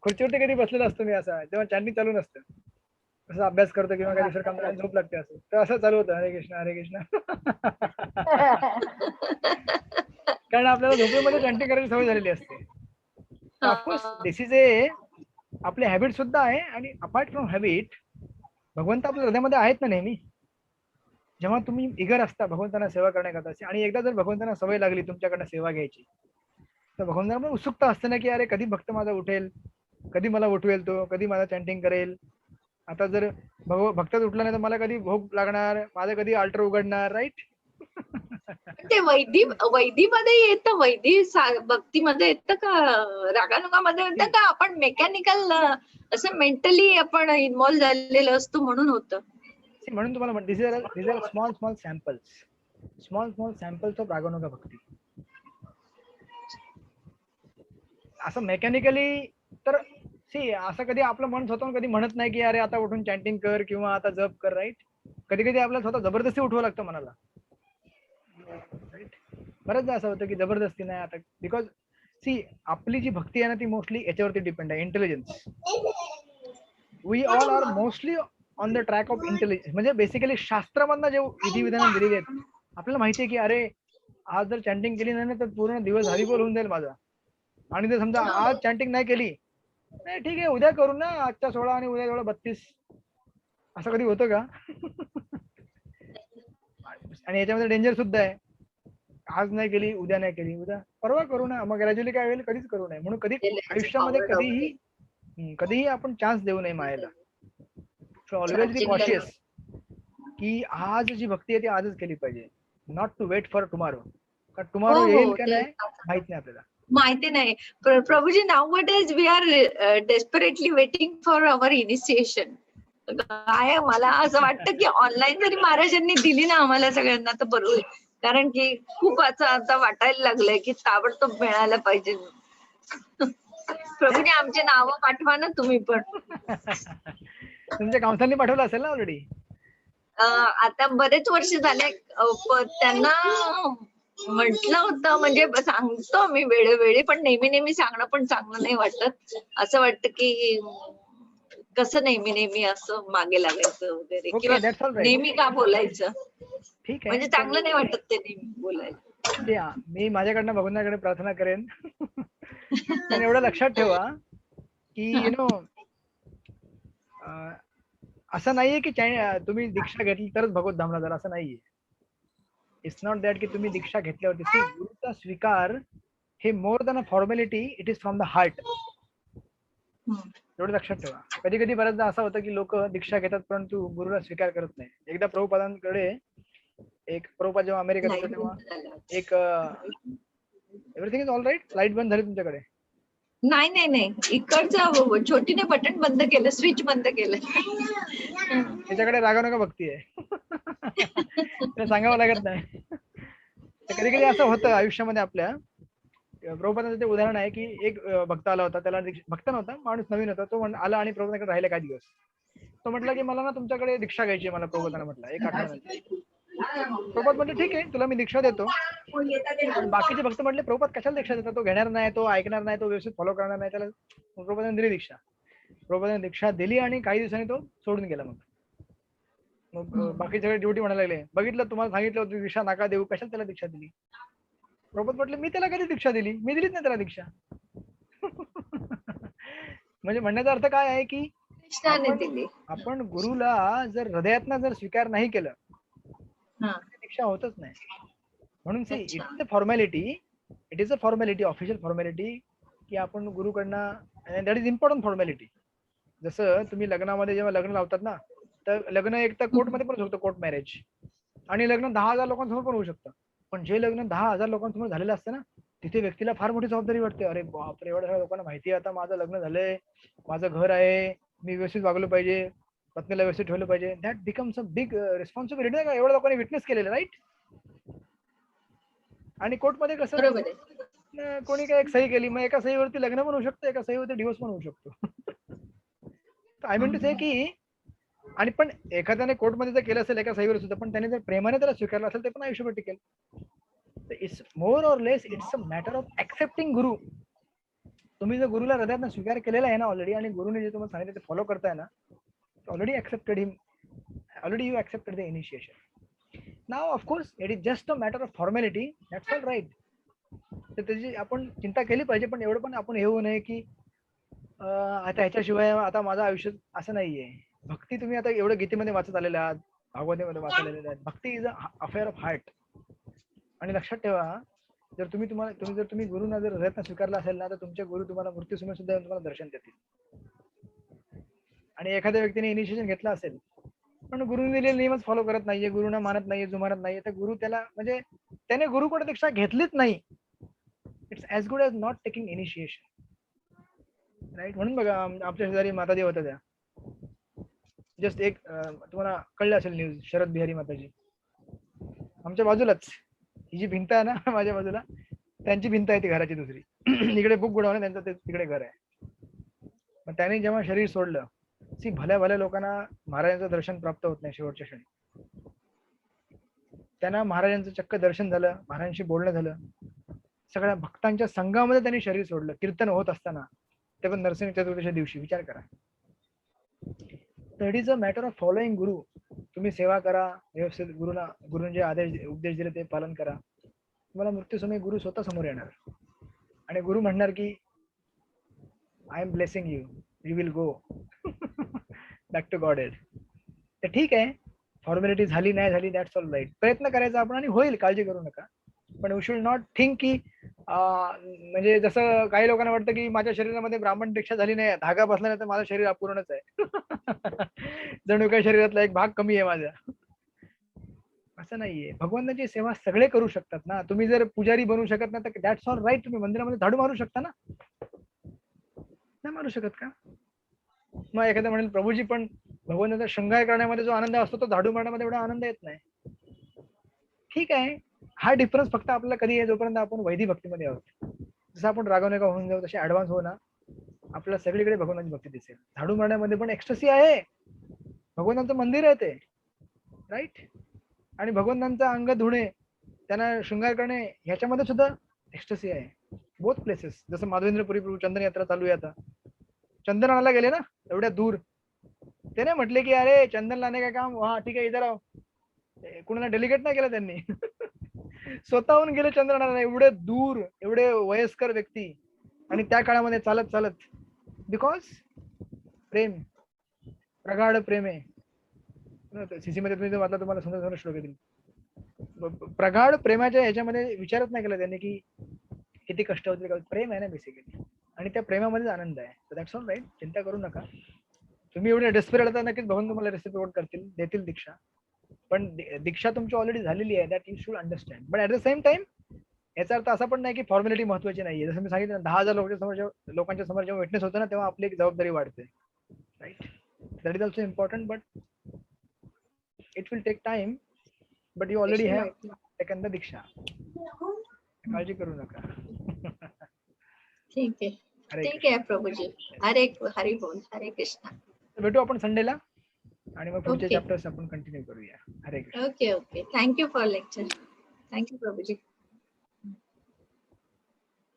खुर्चीवरती कधी बसलेला असतो मी, असा जेव्हा चॅन्टिंग चालू नसतं, असं अभ्यास करतो किंवा काही दुसरं काम करायला झोप लागते, असं तर असं चालू होतं, हरे कृष्ण. कारण आपल्याला झोपेमध्ये चॅन्टिंग करायची सवय झालेली असते. ऑफकोर्स दिस इज ए आपली हॅबिट सुद्धा आहे, आणि अपार्ट फ्रॉम हॅबिट भगवंत आपल्या हृदयामध्ये आहेत ना नेहमी. जेव्हा तुम्ही इगर असता भगवंतांना सेवा करण्याकरता, आणि एकदा जर भगवंतांना सवय लागली तुमच्याकडनं सेवा घ्यायची, तर भगवंतांना पण उत्सुकता असते ना की अरे कधी भक्त माझा उठेल, कधी मला उठवेल तो, कधी माझा चॅन्टिंग करेल. आता जर भक्तच उठला नाही तर मला कधी भोग लागणार, माझं कधी अल्टर उघडणार, राईट. ते वैदीमध्ये येतं, भक्तीमध्ये येतं का, रागानुगामध्ये येतं का, आपण मेकॅनिकल असं मेंटली आपण इन्व्हॉल्व्ह झालेलं असतो म्हणून होतं? म्हणून तुम्हाला दिस आर स्मॉल सॅम्पल्स ऑफ रागानुगा भक्ती. असं मेकॅनिकली तर असं कधी आपलं मन स्वतःहून कधी म्हणत नाही की अरे आता उठून चॅन्टिंग कर किंवा आता जप कर, राईट. कधी कधी आपल्याला स्वतः जबरदस्ती उठवावं लागतं मनाला, राईट. बरंचदा असं होतं की जबरदस्ती नाही आता, बिकॉज आपली जी भक्ती आहे ना ती मोस्टली याच्यावरती डिपेंड आहे, intelligence. We all are mostly on the track of intelligence. म्हणजे बेसिकली शास्त्रामधनं जे विधिविधान दिलेले आहेत, आपल्याला माहिती आहे की अरे आज जर चॅन्टिंग केली नाही ना तर पूर्ण दिवस हरिबोल होऊन जाईल माझा, आणि जर समजा आज चॅन्टिंग नाही केली, नाही ठीक आहे उद्या करू ना, आजच्या 16 आणि उद्या 32, असं कधी होतं का? आणि याच्यामध्ये डेंजर सुद्धा आहे, आज नाही केली उद्या नाही केली, उद्या परवा करू ना, मग ग्रॅज्युअली काय होईल, कधीच करू नये. म्हणून कधी आयुष्यामध्ये कधीही आपण चान्स देऊ नये मायेला. ऑलवेज बी कॉशियस की आज जी भक्ती आहे ती आजच केली पाहिजे, not to wait for tomorrow. कारण टुमारो येईल का नाही माहित नाही आपल्याला, माहिती नाही. Prabhuji, nowadays we are desperately waiting for our initiation. काय मला असं वाटतं की ऑनलाईन जरी महाराजांनी दिली ना आम्हाला सगळ्यांना तर बरं होईल, कारण की खूप आता वाटायला लागलंय की ताबडतोब मिळायला पाहिजे. प्रभूजी आमचे नावं पाठवा ना तुम्ही पण. तुमच्या काउन्सलरनी पाठवलं असेल ना ऑलरेडी. आता बरेच वर्ष झाले, त्यांना म्हटलं होतं, म्हणजे सांगतो मी वेळोवेळी, पण नेहमी सांगणं पण चांगलं नाही वाटत. असं वाटतं की कसं नेहमी असं मागे लागायचं वगैरे, किंवा नेहमी का बोलायचं, ठीक आहे, म्हणजे चांगलं नाही वाटत ते नेहमी बोलायचं. मी माझ्याकडनं भगवंताकडे प्रार्थना करेन. पण एवढं लक्षात ठेवा की असं नाहीये की तुम्ही दीक्षा घेतली तरच भगवत धामला जाल, असं नाहीये. इट्स नॉट दॅट की तुम्ही दीक्षा घेतल्यावरती गुरुचा स्वीकार हे more than a formality, it is from the heart. एवढं लक्षात ठेवा. कधी कधी बऱ्याचदा असं होतं की लोक दीक्षा घेतात परंतु गुरुला स्वीकार करत नाही. एकदा प्रभुपादांकडे प्रभुपाद जेव्हा अमेरिकेत होते तेव्हा everything is all right. Light बंद झाली तुमच्याकडे? नाही, इकडचं छोटीने बटन बंद केलं, स्विच बंद केलं. त्याच्याकडे रागानुगा भक्ती आहे. त्याला सांगावं लागत नाही. कधी कधी असं होतं आयुष्यामध्ये आपल्या. प्रभुपादांचं ते उदाहरण आहे की एक भक्त आला होता, त्याला भक्त नव्हता, माणूस नवीन होता, तो आला आणि प्रभुपादांकडे राहिला काही दिवस. तो म्हटला की मला ना तुमच्याकडे दीक्षा घ्यायची आहे, मला प्रभुपादांना म्हटलं एक आठवड्यानंतर. प्रभुपाद म्हटले ठीक आहे तुला मी दीक्षा देतो. पण बाकीचे भक्त म्हटले प्रभुपाद कशाला दीक्षा देतात, तो घेणार नाही, तो ऐकणार नाही, तो व्यवस्थित फॉलो करणार नाही, त्याला. प्रभुपादांनी दिली दीक्षा. प्रभुपादांनी दीक्षा दिली आणि काही दिवसांनी तो सोडून गेला. मग बाकी सगळे ड्युटी म्हणायला लागले, बघितलं तुम्हाला सांगितलं होतं दीक्षा नका देऊ, कशाला त्याला दीक्षा दिली. प्रभुपाद म्हटले मी त्याला कधी दीक्षा दिली, मी दिलीच नाही त्याला दीक्षा. म्हणजे म्हणण्याचा अर्थ काय आहे की कृष्णाने दिली. आपण गुरुला जर हृदयातनं जर स्वीकार नाही केलं हा. दीक्षा होतच नाही. म्हणून सी अच्छा. It is a formality, official formality की आपण गुरुकडनं, दॅट इज इम्पॉर्टंट फॉर्मॅलिटी. जसं तुम्ही लग्नामध्ये जेव्हा लग्न लावतात ना, तर लग्न एक तर कोर्टमध्ये पण होऊ शकतं, कोर्ट मॅरेज, आणि लग्न 10,000 लोकांसमोर पण होऊ शकतं. पण जे लग्न 10,000 लोकांसमोर झालेलं असतं ना, तिथे व्यक्तीला फार मोठी जबाबदारी वाटते. अरे बापरे, एवढ्या सगळ्या लोकांना माहिती आहे आता माझं लग्न झालंय, माझं घर आहे, मी व्यवस्थित वागलो पाहिजे, पत्नीला व्यवस्थित ठेवलं पाहिजे. That becomes a big responsibility नाही का, एवढ्या लोकांनी विटनेस केलेलं, राईट. आणि कोर्टमध्ये कसं बरोबर आहे. कोणी काय एक सही केली, मग एका सहीवरती लग्न पण होऊ शकतं, एका सहीवरती डिवोर्स पण होऊ शकतो. आय मीन टू से की, आणि पण एखाद्याने कोर्टमध्ये जर केलं असेल एका सहीवर सुद्धा, पण त्याने जर प्रेमाने त्याला स्वीकारलं असेल ते पण आयुष्यभर टिकेल. It's more or less it's a matter of accepting गुरु. तुम्ही जर गुरुला हृदयात स्वीकार केलेला आहे ना ऑलरेडी, आणि गुरुने जे तुम्हाला सांगितलं ते फॉलो करताय ना, already accepted him, already you accepted the initiation. नाव of course it is just a matter of formality, that's all right. तर त्याची आपण चिंता केली पाहिजे, पण एवढं पण आपण हे होऊ नये की आता ह्याच्याशिवाय आता माझं आयुष्य, असं नाहीये. भक्ती तुम्ही आता एवढं गीतेमध्ये वाचत आलेले आहात, भागवतेमध्ये वाचलेले आहेत. Bhakti is a affair of heart. आणि लक्षात ठेवा, जर तुम्ही गुरुना जर हृदयात स्वीकारला असेल ना, तर तुमचे गुरु तुम्हाला मृत्यूसमोर सुद्धा तुम्हाला दर्शन देतील. आणि एखाद्या व्यक्तीने इनिशिएशन घेतलं असेल पण गुरुने दिलेले नियमच फॉलो करत नाहीये, गुरुना मानत नाहीये, जुमानत नाहीये, तर गुरु त्याला, म्हणजे त्याने गुरुकडे दीक्षा घेतलीच नाही. It's as good as not taking initiation, right. म्हणून बघा आमच्या शेजारी माताजी होत्या, त्या जस्ट एक तुम्हाला कळलं असेल न्यूज, शरद बिहारी माताजी आमच्या बाजूलाच, ही जी भिंत आहे ना माझ्या बाजूला, त्यांची भिंत आहे ती घराची दुसरी. इकडे बुक बुडवणं त्यांचं, ते तिकडे घर आहे. मग त्याने जेव्हा शरीर सोडलं, भल्या भल्या लोकांना महाराजांचं दर्शन प्राप्त होत नाही शेवटच्या क्षणी. त्यांना महाराजांचं चक्क दर्शन झालं, महाराजांशी बोलणं झालं, सगळ्या भक्तांच्या संघामध्ये त्यांनी शरीर सोडलं, कीर्तन होत असताना, ते पण नरसिंह चतुर्दशीच्या दिवशी. विचार करा. It is a matter of following गुरु. तुम्ही सेवा करा व्यवस्थित, गुरुने जे उपदेश दिले ते पालन करा. तुम्हाला मृत्यूसमयी गुरु स्वतः समोर येणार आणि गुरु म्हणणार की I am blessing you, you will go back to Godhead. तर ठीक आहे, फॉर्मॅलिटी झाली नाही झाली, दॅट्स ऑल राईट. प्रयत्न करायचा आपण आणि होईल, काळजी करू नका. पण वी शुड नॉट थिंक की म्हणजे जसं काही लोकांना वाटतं की माझ्या शरीरामध्ये ब्राह्मण दीक्षा झाली नाही, धागा बसला नाही तर माझं शरीर अपूर्णच आहे. जणू काही शरीरातला एक भाग कमी आहे माझा. असं नाहीये. भगवंताची सेवा सगळे करू शकतात ना. तुम्ही जर पुजारी बनवू शकत नाही तर दॅट्स ऑल राईट. तुम्ही मंदिरामध्ये झाडू मारू शकता ना, नाही मारू शकत का? मग एखादा म्हणेल प्रभूजी पण भगवंताचा शृंगार करण्यामध्ये जो आनंद असतो तो झाडू मारण्यामध्ये एवढा आनंद येत नाही. ठीक आहे, हा डिफरन्स फक्त आपल्याला कधी आहे जोपर्यंत आपण वैदिक भक्तीमध्ये आहोत. जसं आपण रागवणे का होऊन जाऊ तसे ऍडव्हान्स हो ना, आपल्याला सगळीकडे भगवंताची भक्ती दिसेल. झाडू मारण्यामध्ये पण एक्स्टसी आहे, भगवंतांचं मंदिर आहे ते, राईट. आणि भगवंतांचं अंग धुणे, त्यांना शृंगार करणे, ह्याच्यामध्ये सुद्धा एक्स्टसी आहे. Both places. जसं माधवेंद्रपुरी प्रभू चंदन यात्रा चालू आहे आता, चंदन आणायला गेले ना एवढ्या दूर, ते नाही म्हटले की अरे चंदन लाने का काम, हा ठीक आहे इधर आओ. कुणाला डेलिगेट नाही केलं त्यांनी. स्वतःहून गेले चंदन आणायला, एवढे दूर, एवढे वयस्कर व्यक्ती, आणि त्या काळामध्ये चालत चालत. बिकॉज प्रेम, प्रगाढ प्रेम आहे. सीसी मध्ये तुम्ही वाचला तुम्हाला सुंदर श्लोक येतील. प्रगाढ प्रेमाच्या ह्याच्यामध्ये विचारच नाही केला त्यांनी की किती कष्ट होतील. प्रेम आहे ना बेसिकली, आणि त्या प्रेमामध्येच आनंद आहे. That's all right. चिंता करू नका. तुम्ही एवढे डेस्परेट आता नक्कीच भगवान तुम्हाला रेसिप्रोकेट करतील, देतील दीक्षा. पण दीक्षा तुमची ऑलरेडी झालेली आहे, that you should understand. But at the same time याचा अर्थ असा पण नाही की फॉर्मॅलिटी महत्वाची नाहीये. जसं मी सांगितलं 10,000 लोकांच्या समोर जेव्हा विटनेस होतं ना, तेव्हा आपली एक जबाबदारी वाढते, right. That is also important, but it will take time. But you already have taken the diksha. काळजी करू नका. ठीक आहे, ठीक आहे प्रभूजी. हरे बोल, हरे कृष्ण. भेटू आपण संडेला. आणि मग पुढचे Okay. चॅप्टर्स आपण कंटिन्यू करूया. हरे Krishna. Okay thank you for lecture. Thank you Prabhuji.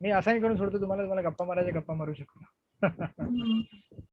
Me assign करून सोडतो तुम्हाला, गप्पा मारायच्या गप्पा मारू शकतो. हम्म.